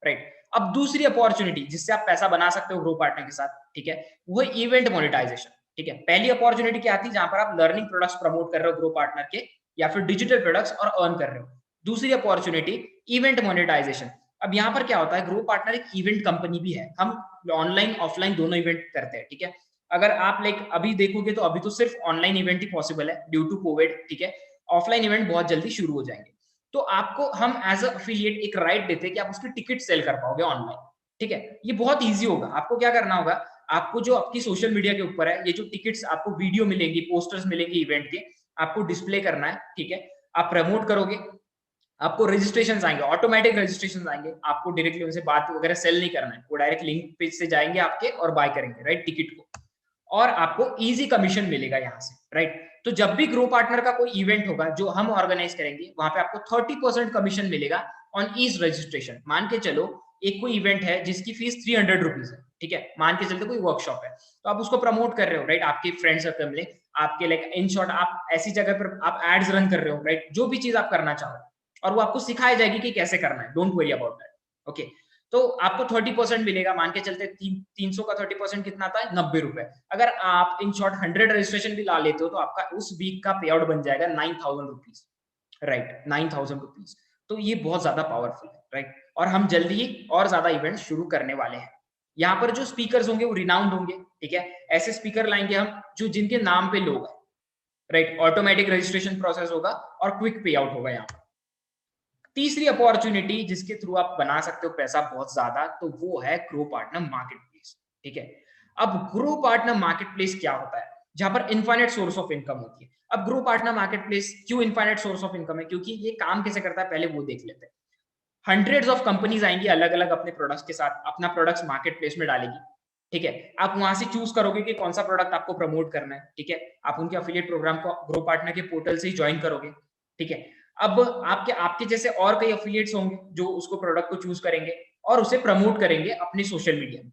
राइट। अब दूसरी अपॉर्चुनिटी जिससे आप पैसा बना सकते हो ग्रो पार्टनर के साथ, ठीक है, वो है इवेंट मोनेटाइजेशन, ठीक है। पहली अपॉर्चुनिटी क्या आती है, जहां पर आप लर्निंग प्रोडक्ट्स प्रमोट कर रहे हो ग्रो पार्टनर के, या फिर डिजिटल प्रोडक्ट्स, और अर्न कर रहे हो। दूसरी अपॉर्चुनिटी इवेंट मोनेटाइजेशन। अब यहाँ पर क्या होता है, ग्रो पार्टनर एक इवेंट कंपनी भी है, हम ऑनलाइन ऑफलाइन दोनों इवेंट करते हैं, ठीक है। अगर आप लाइक अभी देखोगे तो अभी तो सिर्फ ऑनलाइन इवेंट ही पॉसिबल है ड्यू टू कोविड, ठीक है। ऑफलाइन इवेंट बहुत जल्दी शुरू हो जाएंगे, तो आपको हम एज अ एफिलिएट एक राइट देते हैं कि आप उसकी टिकट सेल कर पाओगे ऑनलाइन, ठीक है। ये बहुत ईजी होगा। आपको क्या करना होगा, आपको जो आपकी सोशल मीडिया के ऊपर है, ये जो टिकट्स आपको वीडियो मिलेंगी, पोस्टर्स मिलेंगे इवेंट के, आपको डिस्प्ले करना है, ठीक है। आप प्रमोट करोगे, आपको रजिस्ट्रेशन आएंगे, ऑटोमेटिक रजिस्ट्रेशन आएंगे, आपको डायरेक्टली उनसे बात वगैरह सेल नहीं करना है, वो डायरेक्ट लिंक पेज से जाएंगे आपके और बाय करेंगे, राइट, टिकट को, और आपको इजी कमीशन मिलेगा यहाँ से, राइट। तो जब भी ग्रो पार्टनर का कोई इवेंट होगा जो हम ऑर्गेनाइज करेंगे, वहां पे आपको 30% कमीशन मिलेगा ऑन ईच रजिस्ट्रेशन। मान के चलो एक कोई इवेंट है जिसकी फीस 300 रुपीज है, ठीक है, मान के चलते कोई वर्कशॉप है, तो आप उसको प्रमोट कर रहे हो, राइट, आपके फ्रेंड सर्कल में, आपके लाइक इन शॉर्ट आप ऐसी जगह पर आप एड्स रन कर रहे हो, राइट, जो भी चीज आप करना चाहो, और वो आपको सिखाई जाएगी कि कैसे करना है, don't worry about that, okay. तो आपको 30% मिलेगा, मान के चलते 300 का 30% कितना आता है, 90 रुपए। अगर आप इन शॉर्ट 100 रजिस्ट्रेशन भी ला लेते हो तो आपका उस वीक का पे आउट बन जाएगा 9,000 रुपीज, राइट, 9,000 रुपीज। तो ये बहुत ज्यादा पावरफुल है, राइट। और हम जल्दी ही और ज्यादा इवेंट शुरू करने वाले हैं। यहाँ पर जो स्पीकर्स होंगे वो रिनाउंड होंगे, ठीक है, ऐसे स्पीकर लाएंगे हम जो जिनके नाम पे लोग हैं, राइट। ऑटोमेटिक रजिस्ट्रेशन प्रोसेस होगा और क्विक पे आउट होगा यहाँ पर। तीसरी अपॉर्चुनिटी जिसके थ्रू आप बना सकते हो पैसा बहुत ज्यादा, तो वो है ग्रो पार्टनर मार्केट प्लेस, ठीक है। अब ग्रो पार्टनर मार्केट प्लेस क्या होता है, जहां पर इनफाइनाइट सोर्स ऑफ इनकम होती है। अब ग्रो पार्टनर मार्केट प्लेस क्यों इनफाइनाइट सोर्स ऑफ इनकम है, क्योंकि ये काम कैसे करता है पहले वो देख लेते हैं। हंड्रेड्स ऑफ कंपनीज आएंगी अलग अलग अपने प्रोडक्ट्स के साथ, अपना प्रोडक्ट्स मार्केट प्लेस में डालेगी, ठीक है। आप वहां से चूज करोगे कि कौन सा प्रोडक्ट आपको प्रमोट करना है, ठीक है। आप उनके एफिलिएट प्रोग्राम को ग्रो पार्टनर के पोर्टल से ही ज्वाइन करोगे, ठीक है। अब आपके जैसे और कई एफिलिएट्स होंगे जो उसको प्रोडक्ट को चूज करेंगे और उसे प्रमोट करेंगे अपने सोशल मीडिया में,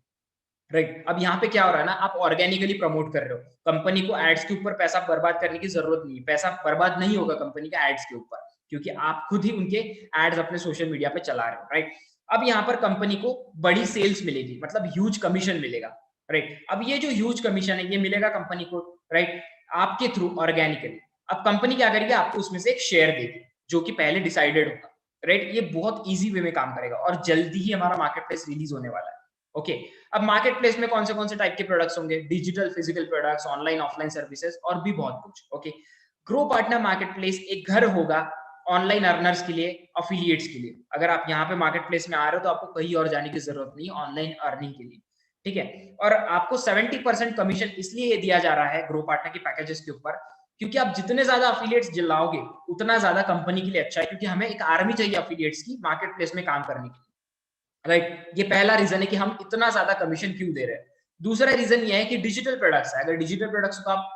राइट। अब यहाँ पे क्या हो रहा है ना, आप ऑर्गेनिकली प्रमोट कर रहे हो, कंपनी को एड्स के ऊपर पैसा बर्बाद करने की जरूरत नहीं है, पैसा बर्बाद नहीं होगा कंपनी का एड्स के ऊपर, क्योंकि आप खुद ही उनके एड्स अपने सोशल मीडिया पे चला रहे हो, राइट। अब यहाँ पर कंपनी को बड़ी सेल्स मिलेगी, मतलब ह्यूज कमीशन मिलेगा, राइट। अब ये जो ह्यूज कमीशन है ये मिलेगा कंपनी को, राइट, आपके थ्रू ऑर्गेनिकली। अब कंपनी क्या करेगी, आपको उसमें से एक शेयर देगी जो कि पहले डिसाइडेड होगा, राइट। ये बहुत इजी वे में काम करेगा और जल्दी ही हमारा मार्केट प्लेस रिलीज होने वाला है, ओके अब मार्केट प्लेस में कौन से टाइप के प्रोडक्ट्स होंगे, digital physical products, online offline services और भी बहुत कुछ। Okay grow partner market place एक घर होगा ऑनलाइन अर्नर्स के लिए, अफिलिएट्स के लिए। अगर आप यहाँ पे मार्केट प्लेस में आ रहे हो तो आपको कहीं और जाने की जरूरत नहीं ऑनलाइन अर्निंग के लिए, ठीक है। और आपको 70% कमीशन इसलिए दिया जा रहा है ग्रो पार्टनर के पैकेजेस के ऊपर, क्योंकि आप जितने ज्यादा अफिलिएट्स जिलाओगे उतना ज्यादा कंपनी के लिए अच्छा है, क्योंकि हमें एक आर्मी चाहिए अफिलिएट्स की मार्केट प्लेस में काम करने के लिए, राइट। ये पहला रीजन है कि हम इतना ज्यादा कमीशन क्यों दे रहे हैं। दूसरा रीजन ये है कि डिजिटल प्रोडक्ट्स है, अगर डिजिटल प्रोडक्ट्स को आप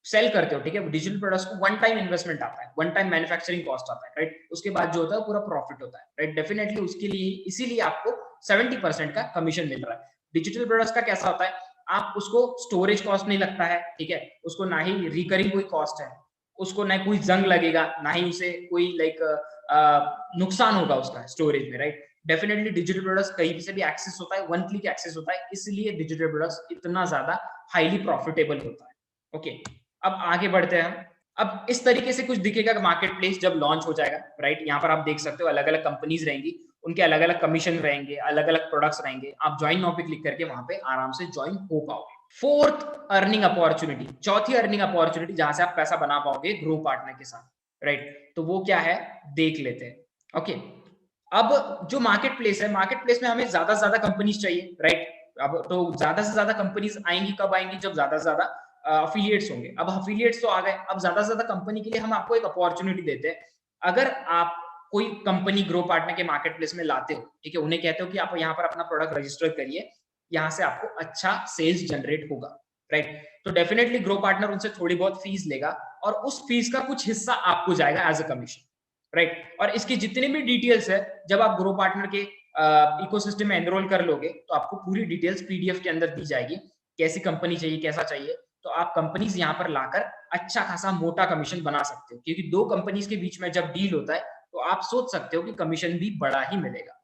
सेल करते हो, ठीक है, डिजिटल प्रोडक्ट्स को वन टाइम इन्वेस्टमेंट आता है, वन टाइम मैन्युफैक्चरिंग कॉस्ट आता है, राइट। उसके बाद जो होता है पूरा प्रॉफिट होता है, राइट। डेफिनेटली उसके लिए इसीलिए आपको 70% का कमीशन मिल रहा है। डिजिटल प्रोडक्ट्स का कैसा होता है, आप उसको स्टोरेज कॉस्ट नहीं लगता है, ठीक है, उसको ना ही रिकरिंग कोई कॉस्ट है, उसको ना कोई जंग लगेगा, ना ही उसे कोई नुकसान होगा उसका स्टोरेज में, राइट। डेफिनेटली डिजिटल प्रोडक्ट्स कहीं से भी एक्सेस होता है, वन क्लिक एक्सेस होता है, इसलिए डिजिटल प्रोडक्ट्स इतना ज्यादा हाईली प्रॉफिटेबल होता है। ओके अब आगे बढ़ते हैं। अब इस तरीके से कुछ दिखेगा मार्केट प्लेस जब लॉन्च हो जाएगा, राइट। यहाँ पर आप देख सकते हो अलग अलग कंपनीज रहेंगी, उनके अलग अलग कमीशन रहेंगे, अलग अलग प्रोडक्ट्स रहेंगे। आप ज्वाइन नाउ पे क्लिक करके वहां पे आराम से ज्वाइन हो पाओगे। फोर्थ अर्निंग अपॉर्चुनिटी, चौथी अर्निंग अपॉर्चुनिटी जहां से आप पैसा बना पाओगे ग्रो पार्टनर के साथ, राइट। तो वो क्या है देख लेते हैं। ओके अब जो मार्केट प्लेस है, मार्केट प्लेस में हमें ज्यादा से ज्यादा कंपनीज चाहिए, राइट। अब तो ज्यादा से ज्यादा कंपनीज आएंगी, कब आएंगी, जब ज्यादा से ज्यादा अफिलिएट्स होंगे। अब अफिलिएट्स तो आ गए, अब ज्यादा से ज्यादा कंपनी के लिए हम आपको एक अपॉर्चुनिटी देते हैं। अगर आप कोई कंपनी ग्रो पार्टनर के मार्केट प्लेस में लाते हो, ठीक है, उन्हें कहते हो कि आप यहाँ पर अपना प्रोडक्ट रजिस्टर करिए, यहाँ से आपको अच्छा सेल्स जनरेट होगा, राइट। तो डेफिनेटली ग्रो पार्टनर उनसे थोड़ी बहुत फीस लेगा और उस फीस का कुछ हिस्सा आपको जाएगा एज अ कमीशन, राइट। और इसकी जितनी भी डिटेल्स है, जब आप ग्रो पार्टनर के इकोसिस्टम में एनरोल कर लोगे तो आपको पूरी डिटेल्स पीडीएफ के अंदर दी जाएगी, कैसी कंपनी चाहिए, कैसा चाहिए। तो आप कंपनीज यहाँ पर लाकर अच्छा खासा मोटा कमीशन बना सकते हो, क्योंकि दो कंपनीज के बीच में जब डील होता है तो आप सोच सकते हो कि कमीशन भी बड़ा ही मिलेगा।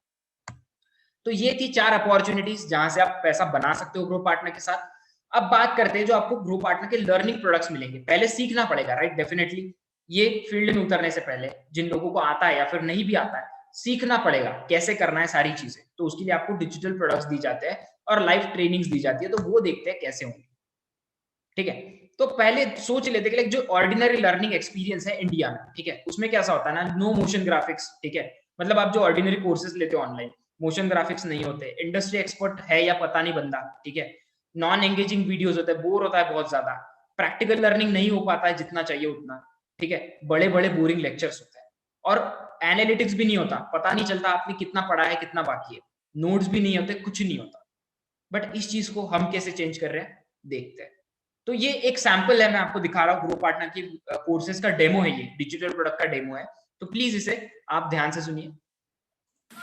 तो ये थी 4 अपॉर्चुनिटीज जहां से आप पैसा बना सकते हो ग्रो पार्टनर के साथ। अब बात करते हैं जो आपको ग्रो पार्टनर के लर्निंग प्रोडक्ट्स मिलेंगे। पहले सीखना पड़ेगा, राइट। डेफिनेटली ये फील्ड में उतरने से पहले जिन लोगों को आता है या फिर नहीं भी आता है, सीखना पड़ेगा कैसे करना है सारी चीजें। तो उसके लिए आपको डिजिटल प्रोडक्ट्स दी जाते हैं और लाइव ट्रेनिंग्स दी जाती है, तो वो देखते हैं कैसे होंगे, ठीक है। तो पहले सोच लेते हैं कि जो ऑर्डिनरी लर्निंग एक्सपीरियंस है इंडिया में, ठीक है, उसमें कैसा होता है ना, नो मोशन ग्राफिक्स, ठीक है। मतलब आप जो ऑर्डिनरी कोर्सेज लेते हो ऑनलाइन, मोशन ग्राफिक्स नहीं होते, इंडस्ट्री एक्सपर्ट है या पता नहीं बंदा, ठीक है, नॉन एंगेजिंग वीडियोस होते हैं, बोर होता है बहुत ज्यादा, प्रैक्टिकल लर्निंग नहीं हो पाता है जितना चाहिए उतना, ठीक है, बड़े बड़े बोरिंग लेक्चर्स होते हैं और एनालिटिक्स भी नहीं होता, पता नहीं चलता आपने कितना पढ़ा है कितना बाकी है, नोट्स भी नहीं होते, कुछ नहीं होता। बट इस चीज को हम कैसे चेंज कर रहे हैं देखते हैं। तो ये एक सैंपल है, मैं आपको दिखा रहा हूँ ग्रो पार्टनर की कोर्सेज का डेमो है, ये डिजिटल प्रोडक्ट का डेमो है, तो प्लीज इसे आप ध्यान से सुनिए।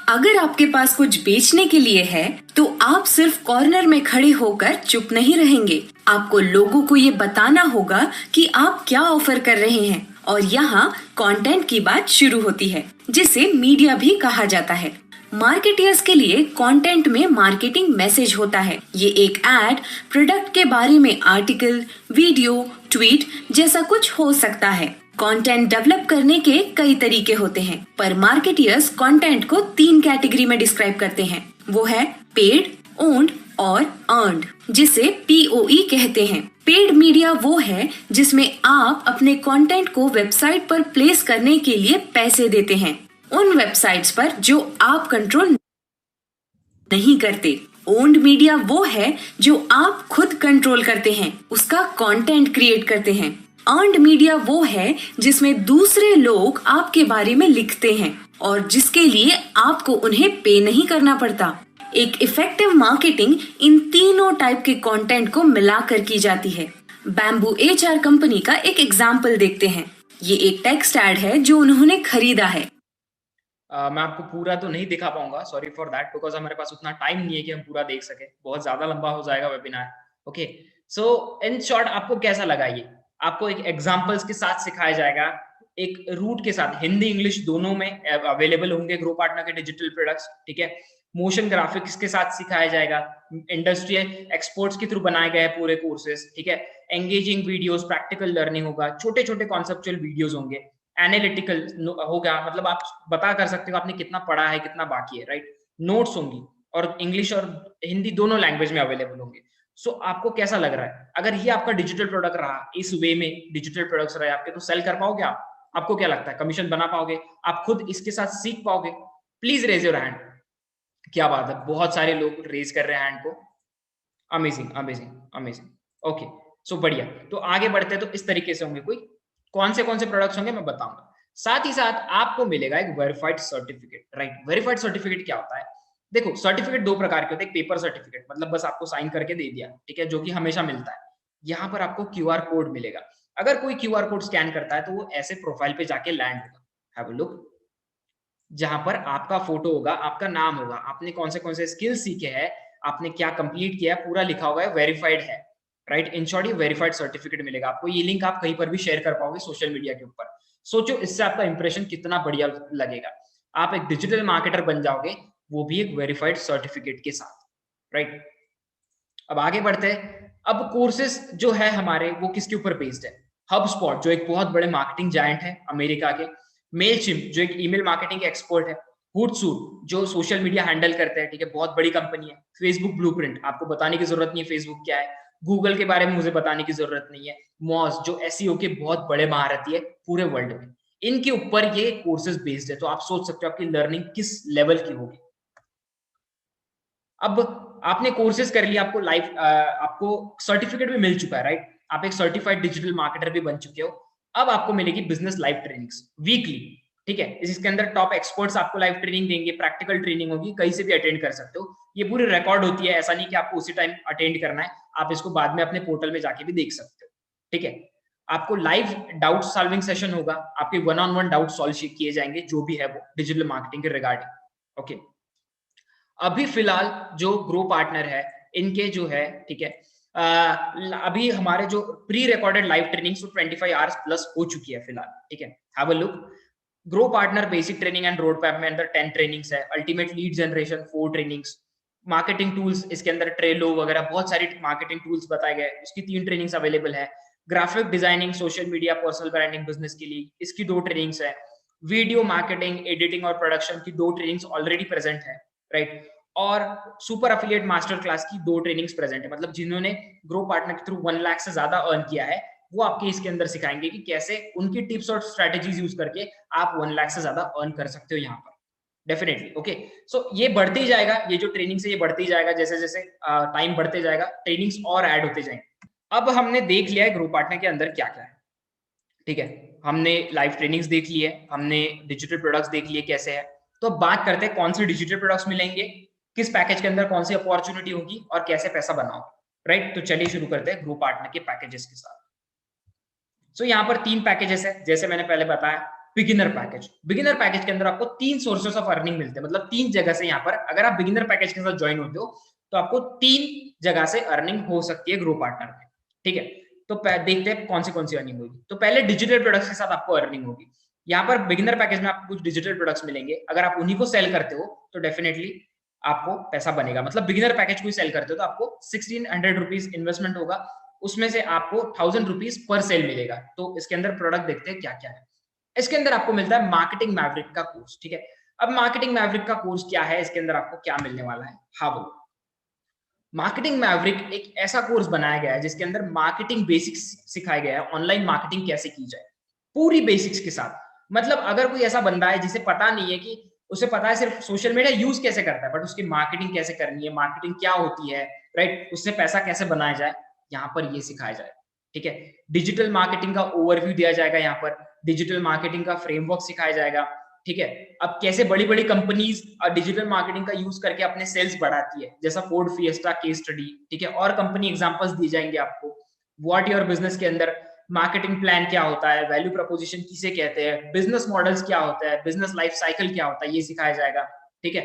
अगर आपके पास कुछ बेचने के लिए है तो आप सिर्फ कॉर्नर में खड़े होकर चुप नहीं रहेंगे। आपको लोगों को ये बताना होगा कि आप क्या ऑफर कर रहे हैं, और यहाँ कंटेंट की बात शुरू होती है, जिसे मीडिया भी कहा जाता है। मार्केटियर्स के लिए कंटेंट में मार्केटिंग मैसेज होता है। ये एक एड, प्रोडक्ट के बारे में आर्टिकल, वीडियो, ट्वीट जैसा कुछ हो सकता है। कंटेंट डेवलप करने के कई तरीके होते हैं, पर मार्केटियर्स कंटेंट को 3 कैटेगरी में डिस्क्राइब करते हैं। वो है पेड, ओन्ड और अर्न्ड, जिसे POE कहते हैं। पेड मीडिया वो है जिसमें आप अपने कंटेंट को वेबसाइट पर प्लेस करने के लिए पैसे देते हैं, उन वेबसाइट्स पर जो आप कंट्रोल नहीं करते। ओन्ड मीडिया वो है जो आप खुद कंट्रोल करते हैं, उसका कंटेंट क्रिएट करते हैं। अर्न्ड मीडिया वो है जिसमें दूसरे लोग आपके बारे में लिखते हैं और जिसके लिए आपको उन्हें पे नहीं करना पड़ता। एक इफेक्टिव मार्केटिंग इन तीनों टाइप के कंटेंट को मिलाकर की जाती है। बैम्बू HR कंपनी का एक एग्जाम्पल देखते हैं। ये एक टेक्स्ट एड है जो उन्होंने खरीदा है। मैं आपको पूरा तो नहीं दिखा पाऊंगा, सॉरी फॉर दैट, बिकॉज हमारे पास उतना टाइम नहीं है कि हम पूरा देख सके, बहुत ज्यादा लंबा हो जाएगा webinar. Okay, so in short आपको कैसा लगा ये? आपको एक एग्जांपल्स के साथ सिखाया जाएगा, एक रूट के साथ, हिंदी इंग्लिश दोनों में अवेलेबल होंगे ग्रो पार्टनर के डिजिटल प्रोडक्ट्स, ठीक है। मोशन ग्राफिक्स के साथ सिखाया जाएगा, इंडस्ट्रियल एक्सपोर्ट्स के थ्रू बनाए गए पूरे कोर्सेज, ठीक है। एंगेजिंग वीडियोस, प्रैक्टिकल लर्निंग होगा, छोटे छोटे कॉन्सेप्चुअल वीडियोस होंगे, एनालिटिकल होगा, मतलब आप बता कर सकते हो आपने कितना पढ़ा है कितना बाकी है, राइट। नोट्स होंगी, और इंग्लिश और हिंदी दोनों लैंग्वेज में अवेलेबल होंगे। सो आपको कैसा लग रहा है? अगर ये आपका डिजिटल प्रोडक्ट रहा, इस वे में डिजिटल प्रोडक्ट्स रहे आपके, तो सेल कर पाओगे आप? आपको क्या लगता है, कमीशन बना पाओगे? आप खुद इसके साथ सीख पाओगे? Please raise your hand. क्या बात है, बहुत सारे लोग रेज कर रहे हैं हैंड को। Amazing amazing amazing. ओके, सो बढ़िया। तो आगे बढ़ते हैं, तो इस तरीके से होंगे। कोई कौन से प्रोडक्ट्स होंगे मैं बताऊंगा। साथ ही साथ आपको मिलेगा एक verified certificate, right? Verified certificate क्या होता है? देखो, सर्टिफिकेट दो प्रकार के होते हैं। एक पेपर सर्टिफिकेट, मतलब बस आपको साइन करके दे दिया, ठीक है, जो कि हमेशा मिलता है। यहाँ पर आपको क्यूआर कोड मिलेगा। अगर कोई क्यूआर कोड स्कैन करता है तो वो ऐसे प्रोफाइल पे जाके लैंड होगा। हैव अ लुक, जहां पर आपका फोटो होगा, आपका नाम होगा, आपने कौन से स्किल सीखे हैं, आपने क्या कंप्लीट किया है, पूरा लिखा होगा, वेरीफाइड है, राइट? इन शॉर्ट, ये वेरीफाइड सर्टिफिकेट मिलेगा आपको। ये लिंक आप कहीं पर भी शेयर कर पाओगे सोशल मीडिया के ऊपर। सोचो इससे आपका इंप्रेशन कितना बढ़िया लगेगा। आप एक डिजिटल मार्केटर बन जाओगे, वो भी एक वेरीफाइड सर्टिफिकेट के साथ, राइट? अब आगे बढ़ते हैं। अब कोर्सेज जो है हमारे, वो किसके ऊपर बेस्ड है? हबस्पॉट, जो एक बहुत बड़े मार्केटिंग जायंट है अमेरिका के। मेलचिम्प, जो एक ईमेल मार्केटिंग के एक्सपर्ट है। हुटसूट, जो सोशल मीडिया हैंडल करते हैं, ठीक है, बहुत बड़ी कंपनी है। फेसबुक ब्लूप्रिंट, आपको बताने की जरूरत नहीं है फेसबुक क्या है। गूगल के बारे में मुझे बताने की जरूरत नहीं है। मॉज, जो एसईओ के बहुत बड़े महारथी है पूरे वर्ल्ड में, इनके ऊपर ये कोर्सेज बेस्ड है। तो आप सोच सकते हो आपकी लर्निंग किस लेवल की होगी। अब आपने कोर्सेज कर लिया, आपको आपको सर्टिफिकेट भी मिल चुका है, राइट? आप एक सर्टिफाइड डिजिटल मार्केटर भी बन चुके हो। अब आपको मिलेगी बिजनेस लाइव ट्रेनिंग्स वीकली, ठीक है? इसके अंदर टॉप एक्सपर्ट्स आपको लाइव ट्रेनिंग देंगे, प्रैक्टिकल ट्रेनिंग होगी, कहीं से भी अटेंड कर सकते हो। ये पूरी रिकॉर्ड होती है, ऐसा नहीं कि आपको उसी टाइम अटेंड करना है, आप इसको बाद में अपने पोर्टल में जाके भी देख सकते हो, ठीक है? आपको लाइव डाउट सॉल्विंग सेशन होगा, आपके 1-on-1 डाउट सॉल्व किए जाएंगे, जो भी है वो डिजिटल मार्केटिंग के रिगार्डिंग। ओके, अभी फिलहाल जो ग्रो पार्टनर है, इनके जो है, ठीक है, अभी हमारे जो pre recorded live trainings 25 hours plus हो चुकी है फिलहाल, ठीक है? Have a look. Grow partner basic training and road map में अंदर 10 ट्रेनिंग्स है। Ultimate lead generation 4 trainings. Marketing tools, इसके अंदर ट्रेलो वगैरह बहुत सारी मार्केटिंग टूल्स बताए गए, उसकी 3 ट्रेनिंग्स अवेलेबल है। Graphic designing, social media, personal branding, business के लिए इसकी 2 ट्रेनिंग्स है। वीडियो मार्केटिंग, एडिटिंग और प्रोडक्शन की 2 ट्रेनिंग्स ऑलरेडी प्रेजेंट है, राइट? और सुपर अफिलिएट मास्टर क्लास की 2 ट्रेनिंग्स प्रेजेंट है। मतलब जिन्होंने ग्रो पार्टनर के थ्रू 1 लाख से ज्यादा अर्न किया है, वो आपके इसके अंदर सिखाएंगे कि कैसे उनकी टिप्स और स्ट्रेटेजीज यूज करके आप 1 लाख से ज्यादा अर्न कर सकते हो यहाँ पर, डेफिनेटली। ओके, सो ये बढ़ते ही जाएगा, ये जो ट्रेनिंग्स है ये बढ़ते ही जाएगा, जैसे जैसे टाइम बढ़ते जाएगा ट्रेनिंग्स और ऐड होते जाएंगे। अब हमने देख लिया है ग्रो पार्टनर के अंदर क्या क्या है, ठीक है? हमने लाइव ट्रेनिंग्स देख ली है, हमने डिजिटल प्रोडक्ट्स देख लिए कैसे है। तो अब बात करते हैं कौन से डिजिटल प्रोडक्ट्स मिलेंगे, किस पैकेज के अंदर कौन सी अपॉर्चुनिटी होगी और कैसे पैसा बनाओ, राइट? तो चलिए शुरू करते हैं ग्रो पार्टनर के पैकेजेस के साथ। सो यहाँ पर 3 पैकेजेस है, जैसे मैंने पहले बताया। बिगिनर पैकेज, बिगिनर पैकेज के अंदर आपको 3 सोर्सेस ऑफ अर्निंग मिलते हैं, मतलब 3 जगह से यहाँ पर अगर आप बिगिनर पैकेज के साथ ज्वाइन होते हो तो आपको 3 जगह से अर्निंग हो सकती है ग्रो पार्टनर में, ठीक है? तो देखते हैं कौन सी अर्निंग होगी। तो पहले डिजिटल प्रोडक्ट्स के साथ आपको अर्निंग होगी। यहाँ पर बिगिनर पैकेज में आपको कुछ डिजिटल प्रोडक्ट्स मिलेंगे, अगर आप उन्हीं को सेल करते हो तो डेफिनेटली आपको पैसा बनेगा। मतलब बिगिनर पैकेज को सेल करते हो तो आपको 1600 रुपीज इन्वेस्टमेंट होगा, उसमें से आपको 1000 रुपीज पर सेल मिलेगा। तो इसके अंदर प्रोडक्ट देखते हैं क्या क्या है। इसके अंदर आपको मिलता है मार्केटिंग मैवरिक का कोर्स, ठीक है? अब मार्केटिंग मैवरिक का कोर्स क्या है, इसके अंदर आपको क्या मिलने वाला है? हाँ बोलो। मार्केटिंग मैवरिक एक ऐसा कोर्स बनाया गया है जिसके अंदर मार्केटिंग बेसिक्स सिखाया गया है, ऑनलाइन मार्केटिंग कैसे की जाए पूरी बेसिक्स के साथ। मतलब अगर कोई ऐसा बंदा है जिसे पता नहीं है, कि उसे पता है सिर्फ सोशल मीडिया यूज कैसे करता है, बट उसकी मार्केटिंग कैसे करनी है, मार्केटिंग क्या होती है, राइट, उससे पैसा कैसे बनाया जाए, यहाँ पर ये सिखाया जाए, ठीक है? डिजिटल मार्केटिंग का ओवरव्यू दिया जाएगा, यहाँ पर डिजिटल मार्केटिंग का फ्रेमवर्क सिखाया जाएगा, ठीक है? अब कैसे बड़ी बड़ी कंपनीज डिजिटल मार्केटिंग का यूज करके अपने सेल्स बढ़ाती है, जैसा फोर्ड फिएस्टा केस स्टडी, ठीक है? और कंपनी एग्जांपल्स दी जाएंगे आपको। व्हाट योर बिजनेस के अंदर मार्केटिंग प्लान क्या होता है, वैल्यू प्रपोजिशन किसे कहते हैं, बिजनेस मॉडल्स क्या होता है, बिजनेस लाइफ साइकिल क्या होता है, ये सिखाया जाएगा, ठीक है?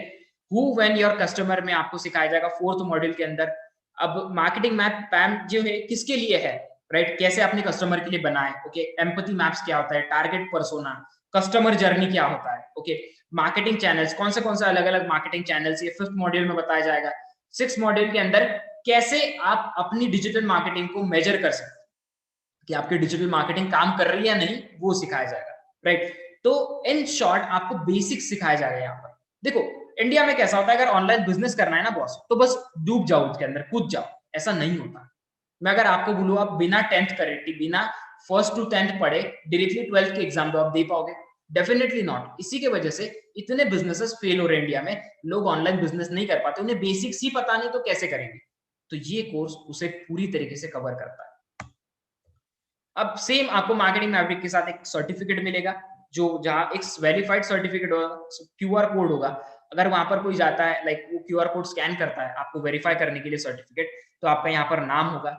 हु व्हेन योर कस्टमर में आपको सिखाया जाएगा 4th मॉड्यूल के अंदर। अब मार्केटिंग मैप पैम जो है किसके लिए है, राइट, कैसे अपने कस्टमर के लिए बनाए, ओके? एम्पैथी मैप्स क्या होता है, टारगेट पर्सोना, कस्टमर जर्नी क्या होता है, ओके? मार्केटिंग चैनल्स, कौन से अलग अलग मार्केटिंग चैनल्स, ये 5th मॉड्यूल में बताया जाएगा। 6th मॉड्यूल के अंदर कैसे आप अपनी डिजिटल मार्केटिंग को मेजर कर सकते हैं, कि आपकी डिजिटल मार्केटिंग काम कर रही है या नहीं, वो सिखाया जाएगा, राइट? तो इन शॉर्ट आपको बेसिक्स सिखाया जाएगा यहाँ पर। देखो, इंडिया में कैसा होता है, अगर ऑनलाइन बिजनेस करना है ना बॉस, तो बस डूब जाओ उसके अंदर, कूद जाओ, ऐसा नहीं होता। मैं अगर आपको बोलूँ आप बिना 10th करे, बिना फर्स्ट टू 10th पढ़े डायरेक्टली 12th के एग्जाम दो, आप दे पाओगे? Definitely not. इसी के वजह से इतने बिजनेसेस फेल हो रहे हैं इंडिया में, लोग ऑनलाइन बिजनेस नहीं कर पाते, उन्हें बेसिक्स ही पता नहीं तो कैसे करेंगे। तो ये कोर्स उसे पूरी तरीके से कवर करता है। अब सेम आपको मार्केटिंग मैवरिक के साथ एक सर्टिफिकेट मिलेगा, जो जहां एक वेरीफाइड सर्टिफिकेट होगा, क्यूआर कोड होगा। अगर वहां पर कोई जाता है, लाइक वो क्यूआर कोड स्कैन करता है आपको वेरीफाई करने के लिए सर्टिफिकेट, तो आपका यहाँ पर नाम होगा,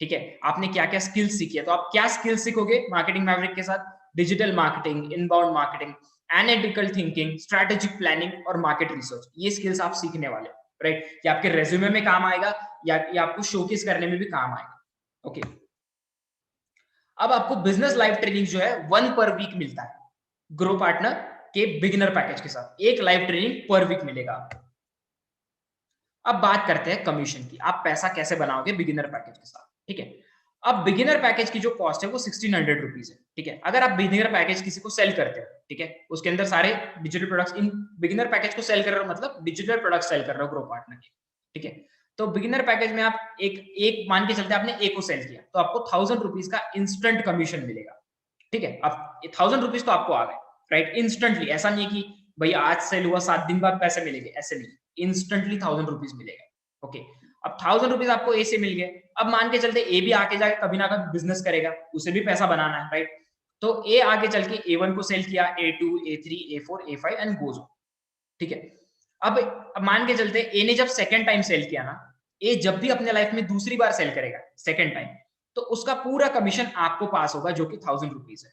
ठीक है, आपने क्या क्या स्किल्स सीखी है। तो आप क्या स्किल्स सीखोगे मार्केटिंग मैवरिक के साथ? Digital marketing, inbound marketing, analytical thinking, strategic planning और मार्केट रिसर्च। ये स्किल्स आप सीखने वाले, राइट? ये आपके रेज्यूमे में काम आएगा या ये आपको शोकेस करने में भी काम आएगा। ओके, अब आपको बिजनेस लाइव ट्रेनिंग जो है 1 पर वीक मिलता है ग्रो पार्टनर के बिगिनर पैकेज के साथ, एक लाइव ट्रेनिंग पर वीक मिलेगा आपको। अब बात करते हैं कमीशन की, आप पैसा कैसे बनाओगे बिगिनर पैकेज के साथ, ठीक है? अब बिगिनर पैकेज की जो कॉस्ट है वो 1600 रुपीज है, ठीक है? अगर आप बिगिनर पैकेज किसी को सेल करते हो, ठीक है, उसके अंदर सारे डिजिटल प्रोडक्ट्स, इन बिगिनर पैकेज को सेल कर रहे हो, मतलब डिजिटल प्रोडक्ट सेल कर रहे हो ग्रो पार्टनर के, ठीक है? तो बिगिनर पैकेज में आप एक मान के चलते आपने एक को सेल किया, तो आपको 1000 रुपीज का इंस्टेंट कमीशन मिलेगा, ठीक है? अब 1000 रुपीज तो आपको आ गए, राइट? इंस्टेंटली, ऐसा नहीं कि भाई आज सेल हुआ 7 दिन बाद पैसे मिलेंगे, ऐसे नहीं, इंस्टेंटली 1000 रुपीज मिलेगा। ओके, अब 1000 रुपीज आपको ए से मिल गए। अब मान के चलते ए भी आके जाके कभी ना कभी बिजनेस करेगा, उसे भी पैसा बनाना है, राइट? तो ए आगे चल के A1 को सेल किया, A2, A3, A4, A5 and goes on, ठीक है? अब मान के चलते ए ने जब सेकंड टाइम सेल किया ना, ए जब भी अपने लाइफ में दूसरी बार सेल करेगा सेकंड टाइम, तो उसका पूरा कमीशन आपको पास होगा, जो कि 1000 रुपीज है,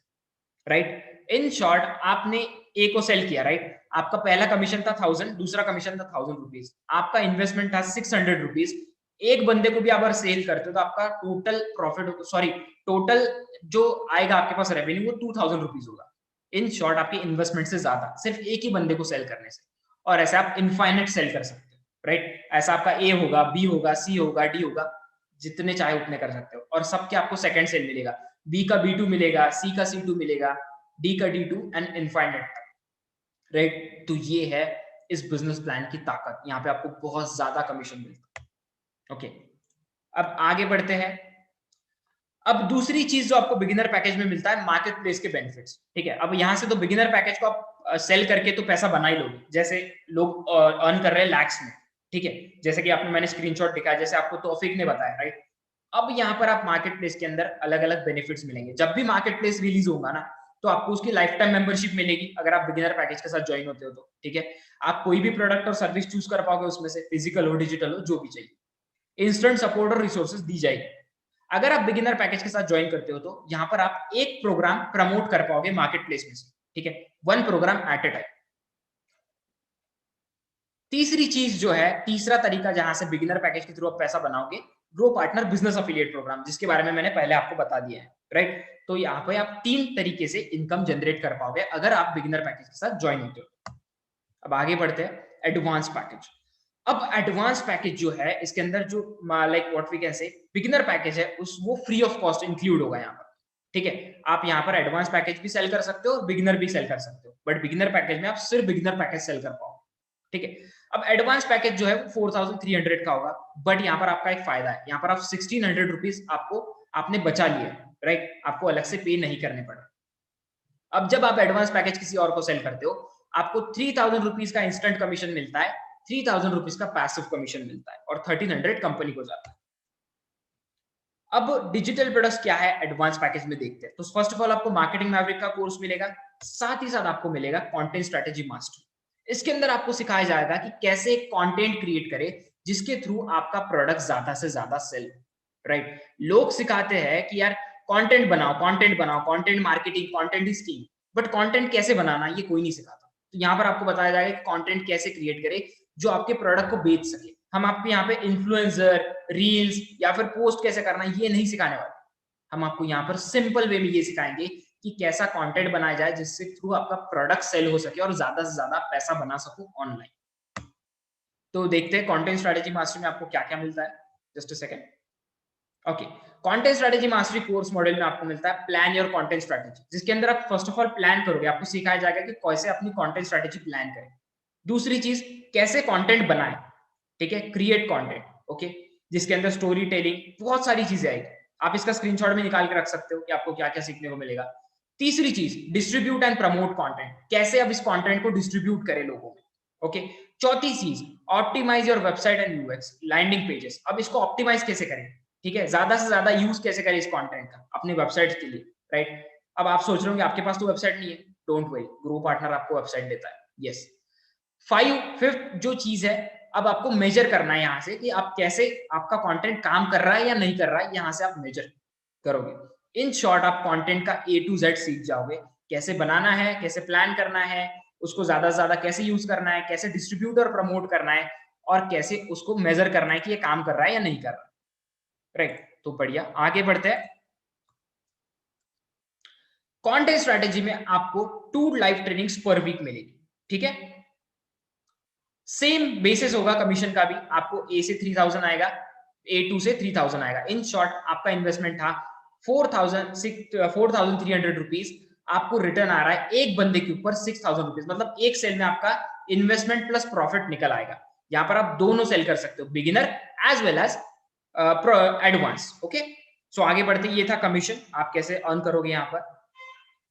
राइट? इन शॉर्ट, आपने ए को सेल किया, राइट? आपका पहला कमीशन था 1000, दूसरा कमीशन था 1000 रुपीज, आपका इन्वेस्टमेंट था 600 रुपीज। एक बंदे को भी अगर सेल करते हो तो आपका टोटल प्रॉफिट, सॉरी, टोटल जो आएगा आपके पास रेवेन्यू वो 2000 रुपीज होगा। इन शॉर्ट, आपकी इन्वेस्टमेंट से ज्यादा सिर्फ एक ही बंदे को सेल करने से। और ऐसे आप इनफाइनाइट सेल कर सकते हो, राइट? ऐसा आपका ए होगा, बी होगा, सी होगा, डी होगा, जितने चाहे उतने कर सकते हो, और सबके आपको सेकंड सेल मिलेगा। बी का B2 मिलेगा, सी का C2 मिलेगा, डी का D2 एंड इनफाइनाइट, राइट? तो ये है इस बिजनेस प्लान की ताकत, यहाँ पे आपको बहुत ज्यादा कमीशन मिलता है। ओके, अब आगे बढ़ते हैं। अब दूसरी चीज जो आपको बिगिनर पैकेज में मिलता है, मार्केट प्लेस के बेनिफिट्स, ठीक है? अब यहाँ से तो बिगिनर पैकेज को आप सेल करके तो पैसा बना ही लोगे, जैसे लोग अर्न कर रहे हैं लैक्स में, ठीक है? जैसे कि आपने, मैंने स्क्रीनशॉट दिखाया, जैसे आपको तौफीक ने बताया, राइट? अब यहाँ पर आप मार्केट प्लेस के अंदर अलग अलग बेनिफिट्स मिलेंगे। जब भी मार्केट प्लेस रिलीज होगा ना, तो आपको उसकी लाइफ टाइम मेंबरशिप मिलेगी अगर आप बिगिनर पैकेज के साथ ज्वाइन होते हो तो, ठीक है? आप कोई भी प्रोडक्ट और सर्विस चूज कर पाओगे उसमें से, फिजिकल हो, डिजिटल हो, जो भी चाहिए। इंस्टेंट सपोर्ट और रिसोर्सेज दी जाएगी। अगर आप बिगिनर पैकेज के साथ ज्वाइन करते हो तो यहाँ पर आप एक प्रोग्राम प्रमोट कर पाओगे मार्केट प्लेस में से, ठीक है? 1 प्रोग्राम एट ए टाइम। तीसरी चीज जो है, तीसरा तरीका जहां से बिगिनर पैकेज के थ्रू आप पैसा बनाओगे, grow partner business affiliate programme, जिसके बारे में मैंने पहले आपको बता दिया है, राइट? तो यहाँ पे आप 3 तरीके से इनकम जनरेट कर पाओगे अगर आप बिगिनर पैकेज के साथ ज्वाइन होते हो। अब आगे बढ़ते हैं, एडवांस पैकेज। अब एडवांस पैकेज जो है, इसके अंदर जो like what we can say beginner package है, उस वो फ्री ऑफ कॉस्ट इंक्लूड होगा यहाँ पर, ठीक है? आप यहाँ पर एडवांस पैकेज भी सेल कर सकते हो और बिगिनर भी सेल कर सकते हो, बट बिगिनर पैकेज में आप सिर्फ बिगिनर पैकेज सेल कर पाओगे, ठीक है? अब एडवांस पैकेज जो है वो 4300 का होगा, बट यहाँ पर आपका एक फायदा है, यहाँ पर आप 1600 रुपीज आपने बचा लिया, राइट? आपको अलग से पे नहीं करने पड़ रहा। अब जब आप एडवांस पैकेज किसी और को सेल करते हो, आपको 3000 रुपीज का इंस्टेंट कमीशन मिलता है, 3000 रुपीज का पैसिव कमीशन मिलता है, और 1300 कंपनी को जाता है। अब डिजिटल प्रोडक्ट्स क्या है एडवांस पैकेज में देखते हैं। तो फर्स्ट ऑफ ऑल आपको मार्केटिंग मैवरिक का कोर्स मिलेगा, साथ ही साथ आपको मिलेगा कंटेंट स्ट्रेटेजी मास्टर। इसके अंदर आपको सिखाया जाएगा कि कैसे कंटेंट क्रिएट करें जिसके थ्रू आपका प्रोडक्ट ज्यादा से ज्यादा सेल, राइट? लोग सिखाते हैं कि यार कंटेंट बनाओ, कंटेंट बनाओ, content marketing, content is king, but content कैसे बनाना ये कोई नहीं सिखाता। तो यहाँ पर आपको बताया जाएगा कि कंटेंट कैसे क्रिएट करें जो आपके प्रोडक्ट को बेच सके। हम आपको यहाँ पे इन्फ्लुएंसर, रील्स या फिर पोस्ट कैसे करना ये नहीं सिखाने वाले। हम आपको यहाँ पर सिंपल वे में ये सिखाएंगे कि कैसा कंटेंट बनाया जाए जिससे थ्रू आपका प्रोडक्ट सेल हो सके और ज्यादा से ज्यादा पैसा बना सको ऑनलाइन। तो देखते हैं कंटेंट स्ट्रेटेजी मास्टरी में आपको क्या क्या मिलता है। Just a second. Okay, content strategy mastery course model में आपको मिलता है प्लान योर कंटेंट स्ट्रेटेजी, जिसके अंदर आप फर्स्ट ऑफ ऑल प्लान करोगे। आपको सिखाया जाएगा कि कैसे अपनी कंटेंट स्ट्रेटेजी प्लान करें। दूसरी चीज कैसे कंटेंट बनाए, ठीक है, क्रिएट कंटेंट, ओके, जिसके अंदर स्टोरी टेलिंग, बहुत सारी चीजें आएगी। आप इसका स्क्रीनशॉट में निकाल के रख सकते हो कि आपको क्या क्या सीखने को मिलेगा। तीसरी चीज डिस्ट्रीब्यूट एंड प्रमोट कंटेंट, कैसे अब इस कंटेंट को डिस्ट्रीब्यूट करें लोगों में, ओके। चौथी चीज optimise your website and UX, landing pages, अब इसको ऑप्टिमाइज कैसे करें, ठीक है, ज्यादा से ज्यादा यूज कैसे करें इस कंटेंट का अपने वेबसाइट के लिए, राइट। अब आप सोच रहे हो कि आपके पास तो वेबसाइट नहीं है, डोंट वरी, ग्रो पार्टनर आपको वेबसाइट देता है, यस। फिफ्थ जो चीज है, अब आपको मेजर करना है यहाँ से कि आप कैसे, आपका कंटेंट काम कर रहा है या नहीं कर रहा है, यहाँ से आप मेजर करोगे। इन शॉर्ट आप कंटेंट का A to Z सीख जाओगे, कैसे बनाना है, कैसे प्लान करना है, उसको ज्यादा से ज्यादा कैसे यूज करना है, कैसे डिस्ट्रीब्यूट और प्रमोट करना है, और कैसे उसको मेजर करना है कि ये काम कर रहा है या नहीं कर रहा है, राइट। तो बढ़िया, आगे बढ़ते हैं। कंटेंट स्ट्रेटेजी में आपको 2 लाइव ट्रेनिंग्स पर वीक मिलेगी, ठीक है। सेम बेसिस होगा कमीशन का भी, आपको A से 3000 आएगा, A2 से 3000 आएगा। इन शॉर्ट आपका इन्वेस्टमेंट था 4,300 रुपीज, आपको रिटर्न आ रहा है एक बंदे के ऊपर 6,000 रुपीज, मतलब एक सेल में आपका इन्वेस्टमेंट प्लस प्रॉफिट निकल आएगा। यहाँ पर आप दोनों सेल कर सकते हो, beginner as well as advance, okay. So आगे बढ़ते, ये था कमीशन, आप कैसे अर्न करोगे यहाँ पर।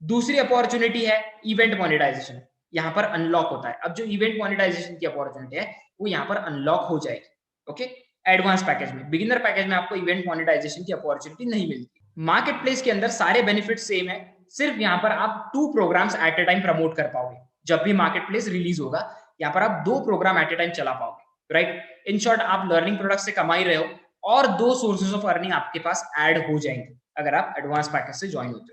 दूसरी अपॉर्चुनिटी है इवेंट मोनेटाइजेशन, यहाँ पर अनलॉक होता है। अब जो इवेंट मोनेटाइजेशन की अपॉर्चुनिटी है वो यहाँ पर अनलॉक हो जाएगी, ओके, एडवांस पैकेज में। बिगिनर पैकेज में आपको इवेंट मोनेटाइजेशन की अपॉर्चुनिटी नहीं मिलती। मार्केट प्लेस के अंदर सारे बेनिफिट सेम है, सिर्फ यहाँ पर आप 2 programmes at a time promote कर पाओगे। जब भी मार्केट प्लेस रिलीज होगा, यहाँ पर आप 2 प्रोग्राम एट ए टाइम चला पाओगे, राइट। इन शॉर्ट आप लर्निंग प्रोडक्ट से कमा ही रहे हो और 2 सोर्सेज ऑफ अर्निंग आपके पास ऐड हो जाएंगे अगर आप एडवांस पैकेज से ज्वाइन होते हो।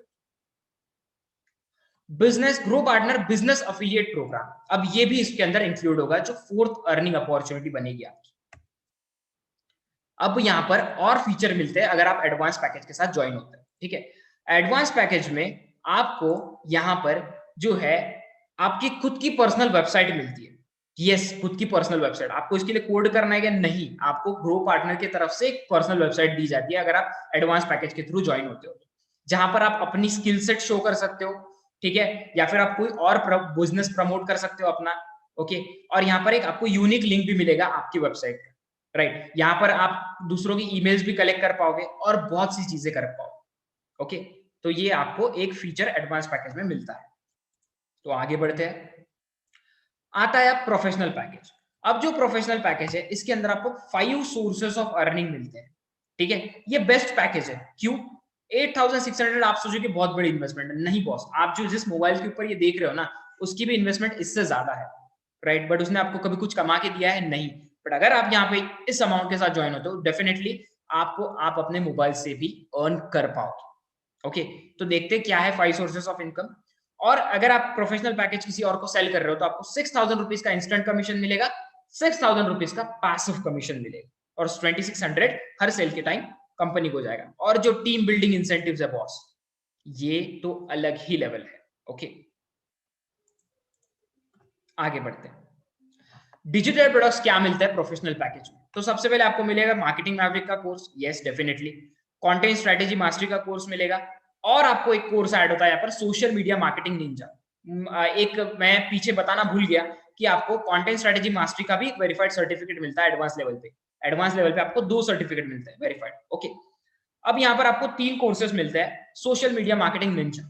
Business grow partner business affiliate programme, अब ये भी इसके अंदर इंक्लूड होगा, जो 4th अर्निंग अपॉर्चुनिटी बनेगी आपकी। अब यहाँ पर और फीचर मिलते हैं अगर आप एडवांस पैकेज के साथ ज्वाइन होते हैं, ठीक है। एडवांस पैकेज में आपको यहाँ पर जो है आपकी खुद की पर्सनल वेबसाइट मिलती है, यस, खुद की पर्सनल वेबसाइट। आपको इसके लिए कोड करना है क्या? नहीं, आपको ग्रो पार्टनर की तरफ से एक पर्सनल वेबसाइट दी जाती है अगर आप एडवांस पैकेज के थ्रू ज्वाइन होते हो, जहां पर आप अपनी स्किल सेट शो कर सकते हो, ठीक है, या फिर आप कोई और बिजनेस प्रमोट कर सकते हो अपना, ओके। और यहाँ पर एक आपको यूनिक लिंक भी मिलेगा आपकी वेबसाइट का, राइट। यहाँ पर आप दूसरों की ईमेल्स भी कलेक्ट कर पाओगे और बहुत सी चीजें कर पाओगे, ओके। तो ये आपको एक फीचर एडवांस पैकेज में मिलता है। तो आगे बढ़ते हैं, आता है आप प्रोफेशनल पैकेज। अब जो प्रोफेशनल पैकेज है इसके अंदर आपको 5 सोर्सेस ऑफ अर्निंग मिलते हैं, ठीक है। ये बेस्ट पैकेज है, क्यों? 8,600 आप सोचो कि बहुत बड़ी इन्वेस्टमेंट है, नहीं बॉस, आप जो जिस मोबाइल के ऊपर ये देख रहे हो ना, उसकी भी इन्वेस्टमेंट इससे ज्यादा है, राइट। बट उसने आपको कभी कुछ कमा के दिया है? नहीं। बट अगर आप यहाँ पे इस अमाउंट के साथ ज्वाइन होते हो, डेफिनेटली आप अपने मोबाइल से भी अर्न कर पाओगे, ओके। तो देखते क्या है 5 सोर्सेस ऑफ इनकम। और अगर आप प्रोफेशनल पैकेज किसी और को सेल कर रहे हो तो आपको 6,000 रुपीज का इंस्टेंट कमीशन मिलेगा, 6,000 रुपीज का पैसिव कमीशन मिलेगा, और 2,600 हर सेल के टाइम कंपनी को जाएगा। और जो टीम बिल्डिंग इंसेंटिव्स है बॉस, ये तो अलग ही लेवल है, ओके। आगे बढ़ते हैं, डिजिटल प्रोडक्ट्स क्या मिलता है प्रोफेशनल पैकेज में। तो सबसे पहले आपको मिलेगा मार्केटिंग मैवरिक का course, yes definitely. Content strategy mastery का कोर्स मिलेगा, और आपको एक कोर्स ऐड होता है यहाँ पर, सोशल मीडिया मार्केटिंग निंजा। एक मैं पीछे बताना भूल गया कि आपको कंटेंट स्ट्रेटेजी मास्टरी का भी वेरीफाइड सर्टिफिकेट मिलता है एडवांस लेवल पे। एडवांस लेवल पे आपको 2 सर्टिफिकेट मिलते हैं वेरीफाइड, ओके। अब यहाँ पर आपको 3 कोर्सेज मिलते हैं सोशल मीडिया मार्केटिंग निंजा,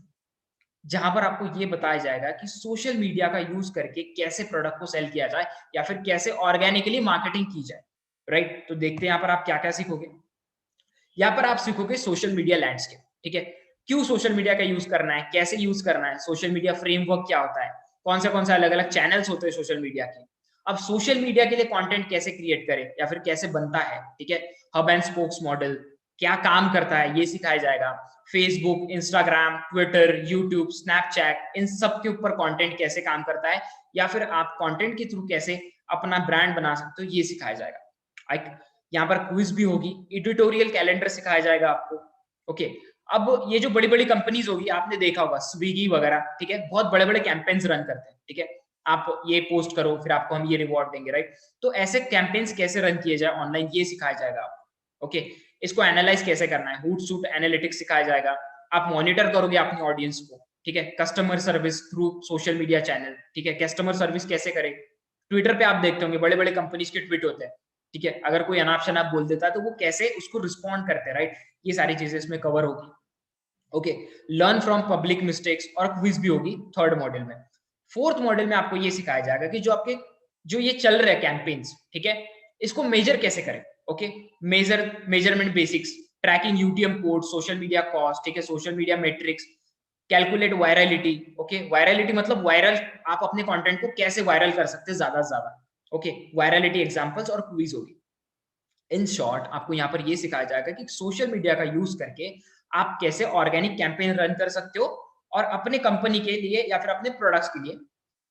जहां पर आपको ये बताया जाएगा कि सोशल मीडिया का यूज करके कैसे प्रोडक्ट को सेल किया जाए या फिर कैसे ऑर्गेनिकली मार्केटिंग की जाए, राइट। तो देखते हैं यहाँ पर आप क्या क्या सीखोगे। यहाँ पर आप सीखोगे सोशल मीडिया लैंडस्केप, ठीक है, क्यों सोशल मीडिया का यूज करना है, कैसे यूज करना है, सोशल मीडिया फ्रेमवर्क क्या होता है, कौन से अलग अलग चैनल्स होते हैं सोशल मीडिया के। अब सोशल मीडिया के लिए कंटेंट कैसे क्रिएट करें या फिर कैसे बनता है, ठीक है, हब एंड स्पोक्स मॉडल क्या काम करता है ये सिखाया जाएगा। Facebook, Instagram, Twitter, YouTube, Snapchat, इन सब के ऊपर कंटेंट कैसे काम करता है, या फिर आप कंटेंट के थ्रू कैसे अपना ब्रांड बना सकते हो, ये सिखाया जाएगा। यहाँ पर क्विज भी होगी, एडिटोरियल कैलेंडर सिखाया जाएगा आपको, ओके। अब ये जो बड़ी बड़ी कंपनीज होगी, आपने देखा होगा स्विगी वगैरह, ठीक है, बहुत बड़े बड़े कैंपेन्स रन करते हैं, ठीक है, आप ये पोस्ट करो फिर आपको हम ये रिवॉर्ड देंगे, राइट। तो ऐसे कैंपेन्स कैसे रन किए जाए ऑनलाइन, ये सिखाया जाएगा आपको, ओके। इसको एनालाइज कैसे करना है, हूट-सूट एनालिटिक्स सिखाया जाएगा। आप मॉनिटर करोगे अपनी ऑडियंस को, ठीक है, customer service through social media channel, ठीक है, कस्टमर सर्विस कैसे करें, ट्विटर पे आप देखते होंगे बड़े बड़े कंपनीज के ट्वीट होते हैं, ठीक है, अगर कोई अनाप शनाप बोल देता है तो वो कैसे उसको रिस्पॉन्ड करते हैं, राइट, ये सारी चीजें इसमें कवर होगी। Okay, learn from public mistakes और क्विज भी होगी थर्ड मॉड्यूल में। फोर्थ मॉड्यूल में आपको ये सिखाया जाएगा कि जो ये चल रहे कैंपेन्स, ठीक है, इसको मेजर कैसे करें। Okay, measurement basics, tracking UTM code, social media cost, ठीक है, social media metrics, calculate virality. Okay, virality मतलब वायरल, आप अपने कंटेंट को कैसे वायरल कर सकते हैं ज्यादा से ज्यादा। ओके, वायरलिटी एग्जांपल्स और क्विज होगी। इन शॉर्ट आपको यहाँ पर ये सिखाया जाएगा कि सोशल मीडिया का यूज करके आप कैसे ऑर्गेनिक कैंपेन रन कर सकते हो और अपने कंपनी के लिए या फिर अपने प्रोडक्ट्स के लिए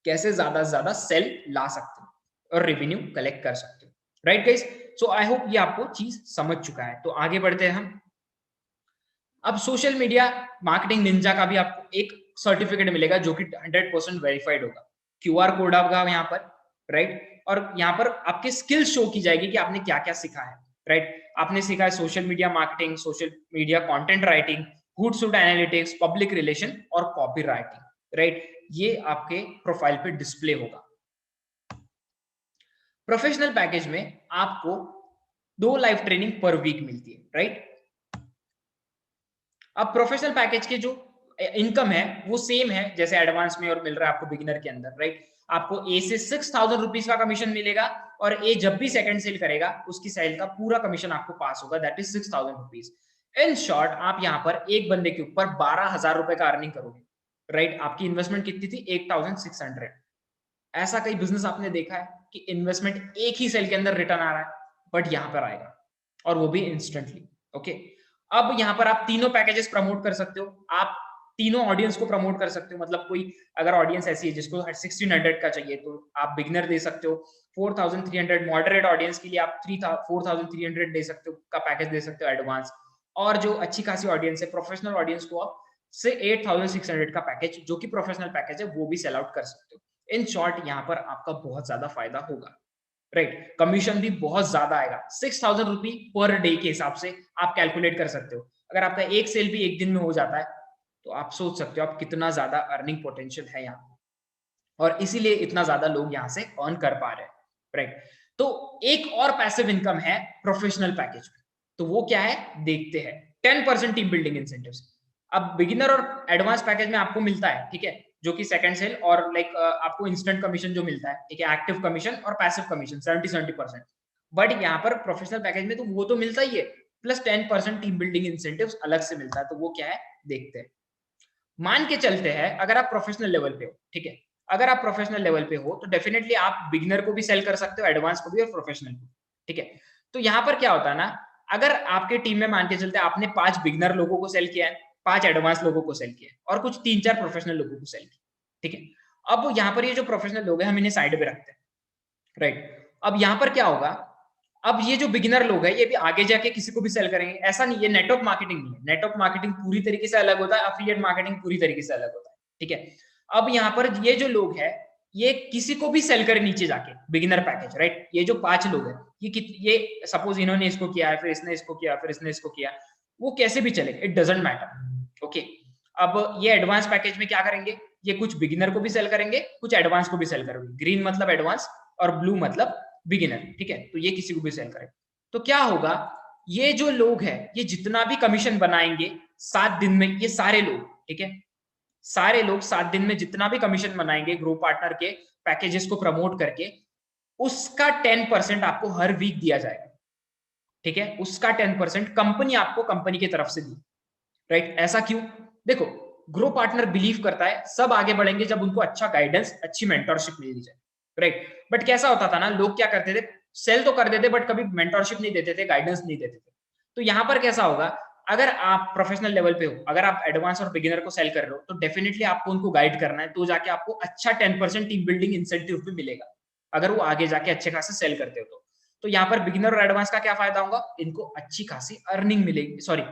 कैसे ज्यादा से ज्यादा सेल ला सकते हो और रेवेन्यू कलेक्ट कर सकते हो। राइट गाइस, सो आई होप ये आपको चीज समझ चुका है। तो आगे बढ़ते हैं हम। अब सोशल मीडिया मार्केटिंग निंजा का भी आपको एक सर्टिफिकेट मिलेगा जो कि 100% वेरीफाइड होगा, क्यूआर कोड होगा यहाँ पर, राइट, और यहाँ पर आपके स्किल्स शो की जाएगी कि आपने क्या क्या सीखा है, राइट। आपने सीखा है social media marketing, social media content writing, Hootsuite analytics, public relation और कॉपी राइटिंग, राइट, ये आपके प्रोफाइल पे डिस्प्ले होगा। प्रोफेशनल पैकेज में आपको 2 लाइव ट्रेनिंग पर वीक मिलती है, राइट। अब प्रोफेशनल पैकेज के जो इनकम है वो सेम है जैसे एडवांस में और मिल रहा है आपको बिगिनर के अंदर, राइट। आपको ए से 6,000 रुपीज का कमीशन मिलेगा और ए जब भी सेकंड सेल करेगा उसकी सेल का पूरा कमीशन आपको पास होगा, that is 6,000 rupees. In short आप यहाँ पर एक बंदे के ऊपर 12,000 रुपए का अर्निंग करोगे, राइट। आपकी इन्वेस्टमेंट कितनी थी? 8,600। ऐसा कई बिजनेस आपने देखा है कि इन्वेस्टमेंट एक ही सेल के अंदर रिटर्न आ रहा है, बट यहाँ पर आएगा और वो भी इंस्टेंटली। ओके, अब यहाँ पर आप तीनों पैकेजेस प्रमोट कर सकते हो, आप तीनों ऑडियंस को प्रमोट कर सकते हो। मतलब कोई अगर ऑडियंस ऐसी है जिसको 1600 का चाहिए तो आप बिगिनर दे सकते हो, 4,300 मॉडरेट ऑडियंस के लिए आप 4,300 दे सकते हो का पैकेज दे सकते हो एडवांस, और जो अच्छी खासी ऑडियंस है प्रोफेशनल ऑडियंस को आप से 8,600 का पैकेज जो कि प्रोफेशनल पैकेज है वो भी सेल आउट कर सकते हो। इन शॉर्ट यहाँ पर आपका बहुत ज्यादा फायदा होगा, राइट। कमीशन भी बहुत ज्यादा आएगा, 6,000 रुपी पर डे के हिसाब से आप कैलकुलेट कर सकते हो। अगर आपका एक सेल भी एक दिन में हो जाता है तो आप सोच सकते हो आप कितना ज्यादा अर्निंग पोटेंशियल है यहाँ, और इसीलिए इतना ज्यादा लोग यहाँ से अर्न कर पा रहे हैं, राइट। तो एक और पैसिव इनकम है प्रोफेशनल पैकेज में, तो वो क्या है देखते हैं। 10% टीम बिल्डिंग इंसेंटिव्स। अब बिगिनर और एडवांस पैकेज में आपको मिलता है, ठीक है, जो कि सेकंड सेल और लाइक आपको इंस्टेंट कमीशन जो मिलता है, ठीक है, एक्टिव कमीशन और पैसिव कमीशन 70% बट यहाँ पर प्रोफेशनल पैकेज में तो वो तो मिलता ही है, प्लस 10% टीम बिल्डिंग इंसेंटिव्स अलग से मिलता है। तो वो क्या है देखते हैं। मान के चलते हैं अगर आप प्रोफेशनल लेवल पे हो, ठीक है, अगर आप प्रोफेशनल लेवल पे हो तो डेफिनेटली आप बिगिनर को भी सेल कर सकते हो, एडवांस को भी और प्रोफेशनल को, ठीक है। तो यहाँ पर क्या होता है ना, अगर आपके टीम में मान के चलते आपने 5 बिगिनर लोगों को सेल किया है, 5 एडवांस लोगों को सेल किया है और कुछ 3-4 प्रोफेशनल लोगों को सेल किया, ठीक है। अब यहाँ पर ये जो प्रोफेशनल लोग हैं हम इन्हें साइड पे रखते हैं, राइट। अब यहाँ पर क्या होगा, अब ये जो बिगिनर लोग हैं ये भी आगे जाके किसी को भी सेल करेंगे, ऐसा नहीं, ये नेटवर्क मार्केटिंग नहीं है। नेटवर्क मार्केटिंग पूरी तरीके से अलग होता है, एफिलिएट मार्केटिंग पूरी तरीके से अलग होता है, ठीक है। अब यहाँ पर ये जो लोग हैं ये किसी को भी सेल करे नीचे जाके बिगिनर पैकेज, राइट। ये जो 5 लोग हैं ये सपोज इन्होंने इसको किया है, फिर इसने इसको किया, फिर इसने इसको किया, वो कैसे भी चले, इट डजंट मैटर, ओके। अब ये एडवांस पैकेज में क्या करेंगे, ये कुछ बिगिनर को भी सेल करेंगे, कुछ एडवांस को भी सेल करेंगे। ग्रीन मतलब एडवांस और ब्लू मतलब बिगिनर, ठीक है। तो ये किसी को भी सेल करें तो क्या होगा, ये जो लोग हैं ये जितना भी कमीशन बनाएंगे 7 दिन में, ये सारे लोग, ठीक है, सारे लोग 7 दिन में जितना भी कमीशन बनाएंगे ग्रो पार्टनर के पैकेजेस को प्रमोट करके, उसका 10% आपको हर वीक दिया जाएगा, ठीक है। उसका 10% कंपनी आपको कंपनी की तरफ से दी, राइट। ऐसा क्यों? देखो, ग्रो पार्टनर बिलीव करता है सब आगे बढ़ेंगे जब उनको अच्छा गाइडेंस, अच्छी मेंटरशिप मिल जाए, राइट। बट कैसा होता था ना, लोग क्या करते थे, सेल तो कर देते बट कभी मेंटरशिप नहीं देते थे, गाइडेंस नहीं देते थे। तो यहाँ पर कैसा होगा, अगर आप प्रोफेशनल लेवल पे हो, अगर आप एडवांस और बिगिनर को सेल कर रहे हो तो डेफिनेटली आपको उनको गाइड करना है, तो जाके आपको अच्छा 10% टीम बिल्डिंग इंसेंटिव भी मिलेगा अगर वो आगे जाके अच्छे खासे सेल करते हो तो यहाँ पर बिगिनर और एडवांस का क्या फायदा होगा, इनको अच्छी खासी अर्निंग मिलेगी, सॉरी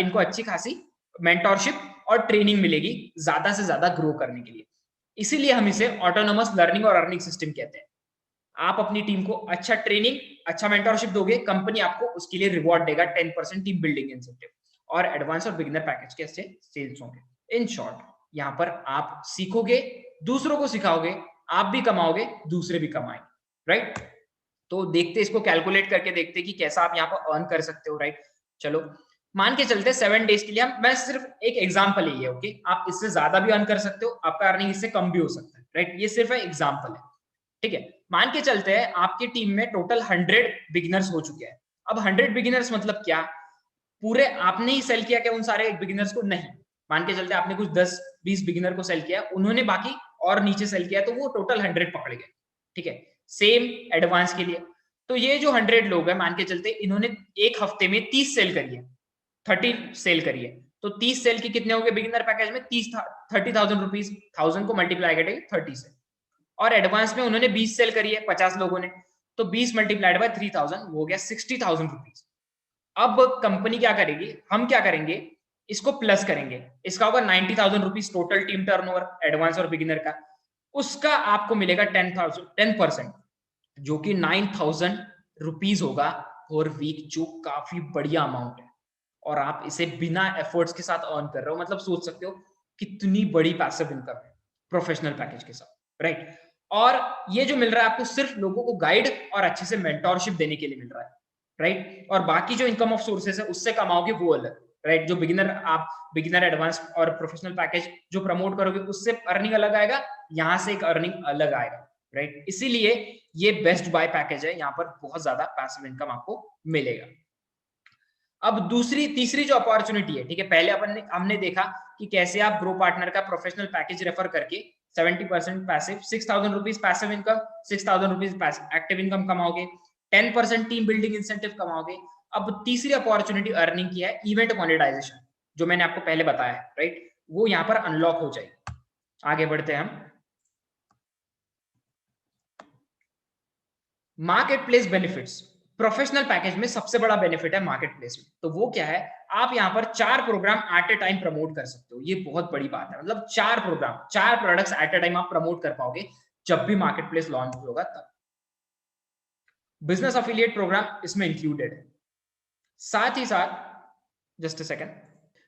इनको अच्छी खासी मेंटरशिप और ट्रेनिंग मिलेगी ज्यादा से ज्यादा ग्रो करने के लिए। इसीलिए हम इसे ऑटोनोमस लर्निंग और अर्निंग सिस्टम कहते हैं। आप अपनी टीम को अच्छा ट्रेनिंग, अच्छा मेंटरशिप दोगे, कंपनी आपको उसके लिए रिवॉर्ड देगा 10% टीम बिल्डिंग इंसेंटिव, और एडवांस और बिगिनर पैकेज के सेल्स होंगे। इन शॉर्ट यहाँ पर आप सीखोगे, दूसरों को सिखाओगे आप भी कमाओगे, दूसरे भी कमाएंगे, राइट। तो देखते इसको कैलकुलेट करके देखते कि कैसा आप यहाँ पर अर्न कर सकते हो, राइट। चलो मान के चलते 7 डेज के लिए मैं सिर्फ एक एग्जांपल ही है, ओके। आप इससे ज्यादा भी अर्न कर सकते हो, आपका अर्निंग इससे कम भी हो सकता है, राइट। ये सिर्फ एग्जांपल है, ठीक है। मान के चलते हैं आपकी टीम में टोटल 100 बिगिनर्स हो चुके हैं। अब 100 बिगिनर्स मतलब क्या, पूरे आपने ही सेल किया क्या उन सारे बिगिनर्स को? नहीं। मान के चलते आपने कुछ 10-20 बिगिनर को सेल किया, उन्होंने बाकी और नीचे सेल किया, तो वो टोटल 100 पकड़ गए, ठीक है। सेम एडवांस के लिए, तो ये जो 100 लोग हैं मान के चलते इन्होंने एक हफ्ते में 30 सेल करी है, 30 सेल करी है, तो 30 सेल की कितने हो गए बिगिनर पैकेज में? 30,000 रुपीज, 1000 को मल्टीप्लाई करेंगे 30 से। और एडवांस में उन्होंने 20 सेल करी है 50 लोगों ने, तो 20 मल्टीप्लाइड बाय 3000 वो हो गया 60,000 रुपीज। अब कंपनी क्या करेगी, हम क्या करेंगे, इसको प्लस करेंगे, इसका होगा 90,000 rupees total team turnover advance और बिगिनर का, उसका आपको मिलेगा 10%, जो कि 9,000 रुपीज होगा पर वीक, जो काफी बढ़िया अमाउंट है। और आप इसे बिना एफर्ट्स के साथ अर्न कर रहे हो, मतलब सोच सकते हो कितनी बड़ी पैसिव इनकम है प्रोफेशनल पैकेज के साथ, राइट। और ये जो मिल रहा है आपको सिर्फ लोगों को गाइड और अच्छे से मेंटोरशिप देने के लिए मिल रहा है, राइट। और बाकी जो इनकम ऑफ सोर्सेस है उससे कमाओगे वो अलग, राइट। जो बिगिनर, आप बिगिनर, एडवांस और प्रोफेशनल पैकेज जो प्रमोट करोगे उससे अर्निंग अलग आएगा, यहाँ से एक अर्निंग अलग आएगा, राइट। इसीलिए ये बेस्ट बाय पैकेज है, यहाँ पर बहुत ज्यादा पैसिव इनकम आपको मिलेगा। अब तीसरी जो अपॉर्चुनिटी है, ठीक है, पहले हमने देखा कि कैसे आप ग्रो पार्टनर का प्रोफेशनल पैकेज रेफर करके 70% passive, 6,000 rupees passive income, 6,000 rupees active income कमाओगे, 10% टीम बिल्डिंग इंसेंटिव कमाओगे। अब तीसरी अपॉर्चुनिटी अर्निंग की है इवेंट मोनेटाइजेशन, जो मैंने आपको पहले बताया है, राइट। वो यहाँ पर अनलॉक हो जाएगी। आगे बढ़ते हैं हम। Market place benefits, professional package में सबसे बड़ा बेनिफिट है मार्केट प्लेस में। तो वो क्या है, आप यहाँ पर 4 programme at a time promote कर सकते हो। ये बहुत बड़ी बात है, मतलब 4 programme, 4 products at a time आप प्रमोट कर पाओगे जब भी मार्केट प्लेस लॉन्च होगा तब। बिजनेस अफिलिएट प्रोग्राम इसमें इंक्लूडेड है। साथ ही साथ, जस्ट अ सेकंड,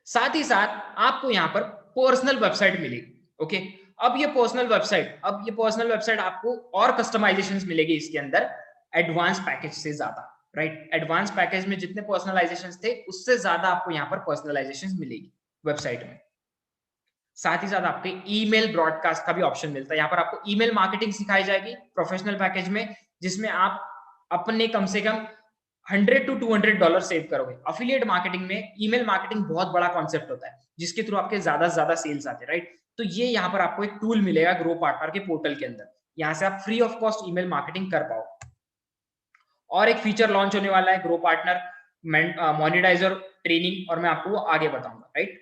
साथ ही साथ आपको यहाँ पर पर्सनल वेबसाइट मिलेगी, ओके। अब ये पर्सनल वेबसाइट आपको और कस्टमाइजेशंस मिलेगी इसके अंदर एडवांस पैकेज से ज्यादा, राइट। एडवांस पैकेज में जितने पर्सनलाइजेशंस थे उससे ज्यादा आपको यहाँ पर पर्सनलाइजेशंस मिलेगी वेबसाइट में। साथ ही साथ आपके ईमेल ब्रॉडकास्ट का भी ऑप्शन मिलता है। यहाँ पर आपको ईमेल मार्केटिंग सिखाई जाएगी प्रोफेशनल पैकेज में, जिसमें आप अपने कम से कम $100 to $200 सेव करोगे। अफिलिएट मार्केटिंग में ईमेल मार्केटिंग बहुत बड़ा कॉन्सेप्ट होता है, जिसके थ्रू आपके ज्यादा से ज्यादा सेल्स आते हैं, राइट। तो ये यहाँ पर आपको एक टूल मिलेगा ग्रो पार्टनर के पोर्टल के अंदर, यहाँ से आप free of cost email marketing कर पाओ। और एक फीचर लॉन्च होने वाला है ग्रो पार्टनर मोनेटाइजर ट्रेनिंग, और मैं आपको वो आगे बताऊंगा, राइट।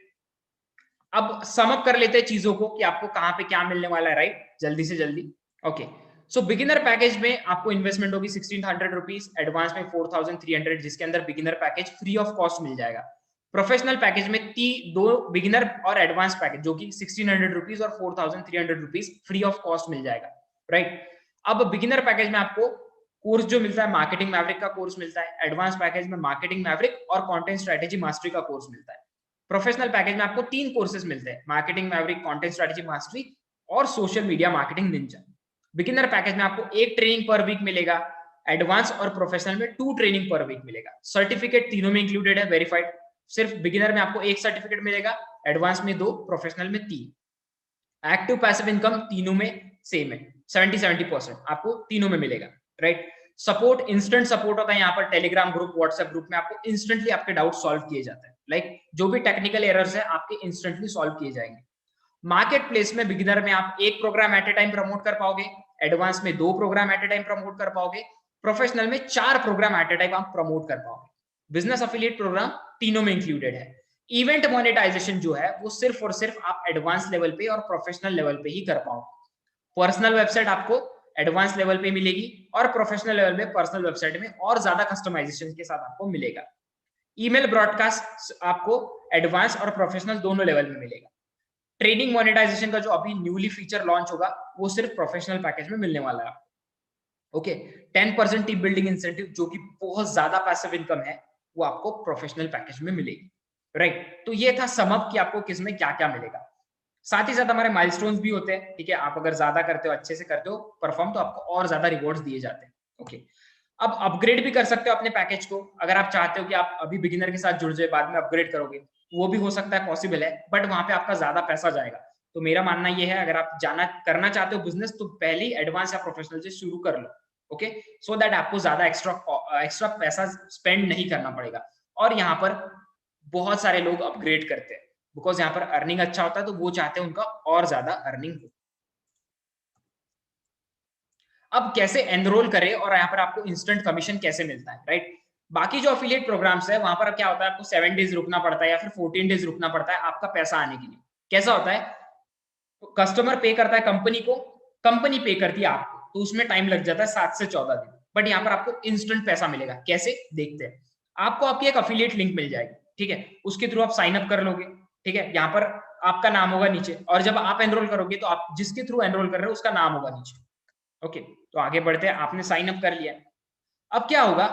अब सम अप कर लेते हैं चीजों को कि आपको कहां पे क्या मिलने वाला है, राइट, जल्दी से जल्दी। ओके, सो बिगिनर पैकेज में आपको इन्वेस्टमेंट होगी 1600 रुपीज, एडवांस में 4300, जिसके अंदर beginner package free of cost मिल जाएगा। प्रोफेशनल पैकेज में 2 बिगिनर और एडवांस पैकेज जो कि 1600 रुपीज और 4300 रुपीज फ्री ऑफ कॉस्ट मिल जाएगा, राइट। अब बिगिनर पैकेज में आपको कोर्स जो मिलता है मार्केटिंग मैवरिक का कोर्स मिलता है, एडवांस पैकेज में मार्केटिंग मैवरिक और कंटेंट स्ट्रेटेजी मास्टरी का कोर्स मिलता है। प्रोफेशनल पैकेज में आपको 3 कोर्सेज मिलते हैं, marketing maverick, content strategy mastery और social media marketing ninja. Beginner package में आपको 1 ट्रेनिंग पर वीक मिलेगा, एडवांस और प्रोफेशनल में 2 ट्रेनिंग पर वीक मिलेगा। सर्टिफिकेट तीनों में इंक्लूडेड है, वेरीफाइड। सिर्फ बिगिनर में आपको 1 सर्टिफिकेट मिलेगा, एडवांस में 2, प्रोफेशनल में 3। एक्टिव पैसिव इनकम तीनों में सेम है, 70% आपको तीनों में मिलेगा, राइट। सपोर्ट, इंस्टेंट सपोर्ट होता है यहाँ पर टेलीग्राम ग्रुप, व्हाट्सएप ग्रुप में आपको इंस्टेंटली आपके डाउट सॉल्व किए जाते हैं, लाइक जो भी टेक्निकल एरर्स है आपके इंस्टेंटली सॉल्व किए जाएंगे। मार्केट प्लेस में बिगिनर में आप 1 programme at a time promote कर पाओगे, एडवांस में 2 programme at a time promote कर पाओगे, प्रोफेशनल में 4 प्रोग्राम एट ए टाइम आप प्रमोट कर पाओगे। बिजनेस एफिलिएट प्रोग्राम तीनों में इंक्लूडेड है। इवेंट मोनेटाइजेशन जो है वो सिर्फ और सिर्फ आप एडवांस लेवल पे और प्रोफेशनल लेवल पे ही कर पाओगे। पर्सनल वेबसाइट आपको एडवांस लेवल पे मिलेगी और प्रोफेशनल लेवल में पर्सनल वेबसाइट में और ज्यादा कस्टमाइजेशन के साथ आपको मिलेगा। ईमेल ब्रॉडकास्ट आपको एडवांस और प्रोफेशनल दोनों लेवल में मिलेगा। ट्रेनिंग मोनेटाइजेशन का जो अभी न्यूली फीचर लॉन्च होगा वो सिर्फ प्रोफेशनल पैकेज में मिलने वाला है। ओके, 10% टीम बिल्डिंग इंसेंटिव जो कि बहुत ज्यादा पैसिव इनकम है वो आपको प्रोफेशनल पैकेज में मिलेगी, राइट। तो ये था सम अप कि आपको किसमें क्या क्या मिलेगा। साथ ही साथ हमारे माइलस्टोन्स भी होते हैं, ठीक है। आप अगर ज्यादा करते हो, अच्छे से करते हो परफॉर्म, तो आपको और ज्यादा रिवॉर्ड्स दिए जाते हैं। ओके, अब अपग्रेड भी कर सकते हो अपने पैकेज को, अगर आप चाहते हो कि आप अभी बिगिनर के साथ जुड़ जाए, बाद में अपग्रेड करोगे, वो भी हो सकता है, पॉसिबल है, बट वहां पे आपका ज्यादा पैसा जाएगा। तो मेरा मानना ये है, अगर आप जाना करना चाहते हो बिजनेस, तो पहले ही एडवांस या प्रोफेशनल से शुरू कर लो। ओके, सो दैट आपको ज्यादा एक्स्ट्रा पैसा स्पेंड नहीं करना पड़ेगा। और यहाँ पर बहुत सारे लोग अपग्रेड करते हैं बिकॉज यहाँ पर अर्निंग अच्छा होता है, तो वो चाहते हैं उनका और ज्यादा अर्निंग हो। अब कैसे एनरोल करें और यहाँ पर आपको इंस्टेंट कमीशन कैसे मिलता है, राइट। बाकी जो अफिलिएट प्रोग्राम्स है वहां पर क्या होता है, आपको 7 डेज रुकना पड़ता है या फिर 14 डेज रुकना पड़ता है आपका पैसा आने के लिए। कैसा होता है, कस्टमर पे करता है कंपनी को, कंपनी पे करती है आपको, तो उसमें टाइम लग जाता है 7 से 14 दिन। बट यहाँ पर आपको इंस्टेंट पैसा मिलेगा। कैसे, देखते हैं। आपको आपकी एक अफिलिएट लिंक मिल जाएगी, ठीक है, उसके थ्रू आप साइन अप कर लोगे, ठीक है। यहाँ पर आपका नाम होगा नीचे, और जब आप एनरोल करोगे तो आप जिसके थ्रू एनरोल कर रहे हो उसका नाम होगा नीचे। ओके, तो आगे बढ़ते हैं। आपने साइन अप कर लिया, अब क्या होगा,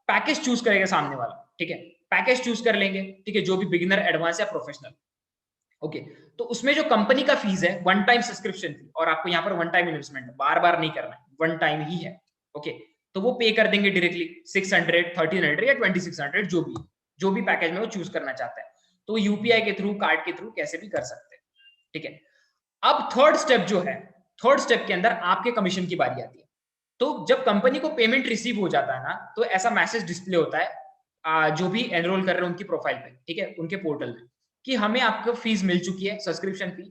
पैकेज चूज करेगा सामने वाला, ठीक है। पैकेज चूज कर लेंगे, ठीक है, जो भी बिगिनर, एडवांस या प्रोफेशनल। ओके, तो उसमें जो कंपनी का फीस है, वन टाइम सब्सक्रिप्शन फी, और आपको यहाँ पर वन टाइम इन्वेस्टमेंट, बार बार नहीं करना है, वन टाइम ही है। ओके, तो वो पे कर देंगे डायरेक्टली 600, 1300 या 2600, जो भी पैकेज में वो चूज करना चाहता है। तो यूपीआई के थ्रू, कार्ड के थ्रू कैसे भी कर सकते हैं, ठीक है। अब थर्ड स्टेप जो है, थर्ड स्टेप के अंदर आपके कमीशन की बारी आती है। तो जब कंपनी को पेमेंट रिसीव हो जाता है ना, तो ऐसा मैसेज डिस्प्ले होता है जो भी एनरोल कर रहे हैं उनकी प्रोफाइल पे, ठीक है, उनके पोर्टल में, कि हमें आपको फीस मिल चुकी है, सब्सक्रिप्शन फी।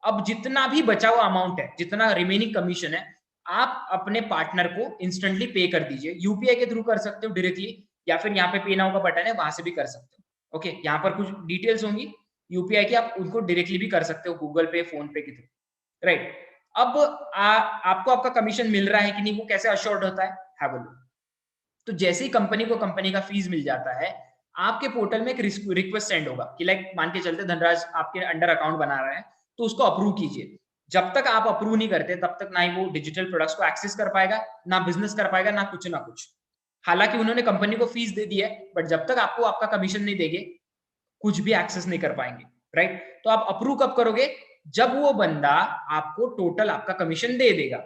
अब जितना भी बचा हुआ अमाउंट है, जितना रिमेनिंग कमीशन है, आप अपने पार्टनर को इंस्टेंटली पे कर दीजिए। यूपीआई के थ्रू कर सकते हो डायरेक्टली, या फिर यहाँ पे पे नाउ का बटन है, वहां से भी कर सकते हो। ओके, यहाँ पर कुछ डिटेल्स होंगी यूपीआई की, आप उनको डायरेक्टली भी कर सकते हो, गूगल पे, फोन पे के थ्रू, राइट। अब आपको आपका कमीशन मिल रहा है कि नहीं, वो कैसे अश्योर्ड होता है बोलो। तो जैसे ही कंपनी को कंपनी का फीस मिल जाता है, आपके पोर्टल में एक रिक्वेस्ट सेंड होगा कि लाइक मान के चलते धनराज आपके अंडर अकाउंट बना रहा है, तो उसको अप्रूव कीजिए। जब तक आप अप्रूव नहीं करते, तब तक ना ही वो डिजिटल प्रोडक्ट्स को एक्सेस कर पाएगा, ना बिजनेस कर पाएगा, ना कुछ। हालांकि उन्होंने कंपनी को फीस दे दी है, बट जब तक आपको आपका कमीशन नहीं देंगे, कुछ भी एक्सेस नहीं कर पाएंगे, राइट। तो आप अप्रूव कब करोगे, जब वो बंदा आपको टोटल आपका कमीशन दे देगा,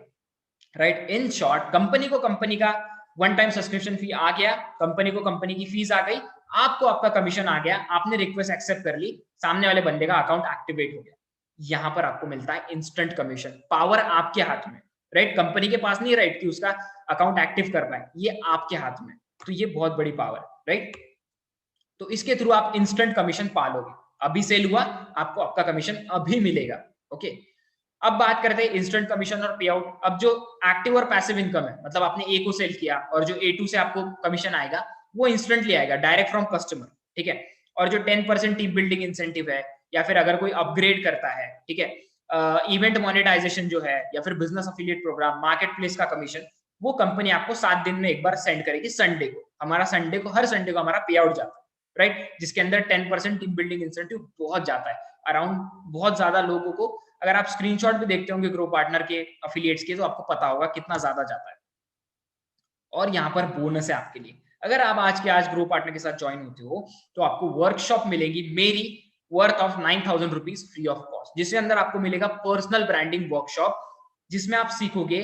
राइट। इन शॉर्ट, कंपनी को कंपनी का वन टाइम सब्सक्रिप्शन फी आ गया, कंपनी को कंपनी की फीस आ गई, आपको आपका कमीशन आ गया, आपने रिक्वेस्ट एक्सेप्ट कर ली, सामने वाले बंदे का अकाउंट एक्टिवेट हो गया। यहां पर आपको मिलता है इंस्टेंट कमीशन। पावर आपके हाथ में, राइट, कंपनी के पास नहीं, राइट, कि उसका अकाउंट एक्टिव कर पाए, ये आपके हाथ में। तो ये बहुत बड़ी पावर, राइट। तो इसके थ्रू आप इंस्टेंट कमीशन पा लोगे। अभी सेल हुआ, आपको आपका कमीशन अभी मिलेगा। ओके, अब बात करते हैं इंस्टेंट कमीशन और पे आउट। अब जो एक्टिव और पैसिव इनकम है, मतलब आपने ए को सेल किया और जो A2 से आपको कमीशन आएगा, वो इंस्टेंटली आएगा, डायरेक्ट फ्रॉम कस्टमर, ठीक है। और जो 10% टीम बिल्डिंग इंसेंटिव है, या फिर अगर कोई अपग्रेड करता है, ठीक है, इवेंट मोनेटाइजेशन जो है, या फिर business affiliate programme, market place का कमीशन, वो कंपनी आपको 7 दिन में एक बार सेंड करेगी, संडे को। हर संडे को हमारा पे आउट जाता है, राइट, जिसके अंदर 10% टीम बिल्डिंग इंसेंटिव बहुत जाता है, अराउंड बहुत ज्यादा लोगों को। अगर आप स्क्रीनशॉट भी देखते होंगे ग्रो पार्टनर के अफिलिएट्स के, तो आपको पता होगा कितना ज्यादा जाता है। और यहाँ पर बोनस है आपके लिए, अगर आप आज के आज ग्रो पार्टनर के साथ ज्वाइन होते हो, तो आपको वर्कशॉप मिलेगी मेरी, worth of 9,000 rupees free of cost, जिसके अंदर आपको मिलेगा पर्सनल ब्रांडिंग वर्कशॉप, जिसमें आप सीखोगे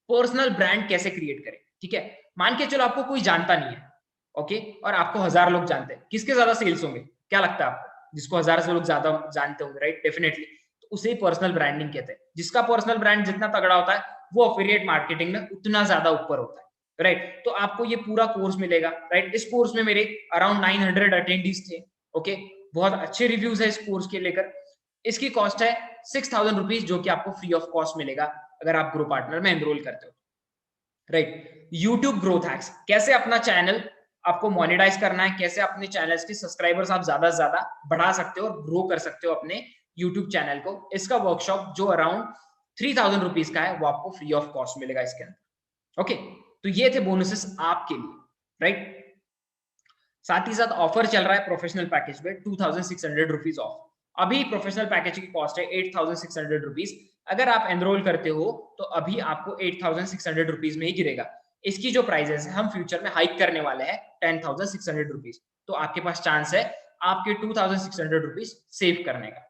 पर्सनल ब्रांड कैसे क्रिएट करें, ठीक है। मान के चलो आपको कोई जानता नहीं है, ओके, और आपको 1000 लोग जानते हैं, किसके ज्यादा सेल्स होंगे, क्या लगता है आपको? जिसको 1000 से लोग ज्यादा जानते होंगे, राइट, डेफिनेटली। तो उसे पर्सनल ब्रांडिंग कहते हैं। जिसका पर्सनल ब्रांड जितना तगड़ा होता है, वो अफिलिएट मार्केटिंग में उतना ज्यादा ऊपर होता है, राइट। तो आपको ये पूरा कोर्स मिलेगा, राइट। इस कोर्स में मेरे अराउंड 900 अटेंडीज थे, ओके, बहुत अच्छे रिव्यूज है इस कोर्स के लेकर। इसकी कॉस्ट है 6,000 रुपीज, जो कि आपको फ्री ऑफ कॉस्ट मिलेगा अगर आप ग्रो पार्टनर में एनरोल करते हो, राइट। यूट्यूब ग्रोथ हैक्स, कैसे अपना चैनल आपको मोनेटाइज करना है, कैसे अपने चैनल्स के सब्सक्राइबर्स आप ज्यादा से ज्यादा बढ़ा सकते हो और ग्रो कर सकते हो अपने यूट्यूब चैनल को। इसका वर्कशॉप जो अराउंड 3,000 रुपीज का है, वो आपको फ्री ऑफ कॉस्ट मिलेगा इसके अंदर, ओके। तो ये थे बोनसेस आपके लिए, राइट। साथ ही साथ ऑफर चल रहा है प्रोफेशनल पैकेज पे 2,600 रुपीज ऑफ। अभी प्रोफेशनल पैकेज की कॉस्ट है 8,600 रुपीज। अगर आप एनरोल करते हो तो अभी आपको 8,600 रुपीज में ही गिरेगा। इसकी जो प्राइजेस है, हम फ्यूचर में हाइक करने वाले हैं 10,600 रुपीज। तो आपके पास चांस है आपके 2,600 रुपीज सेव करने का,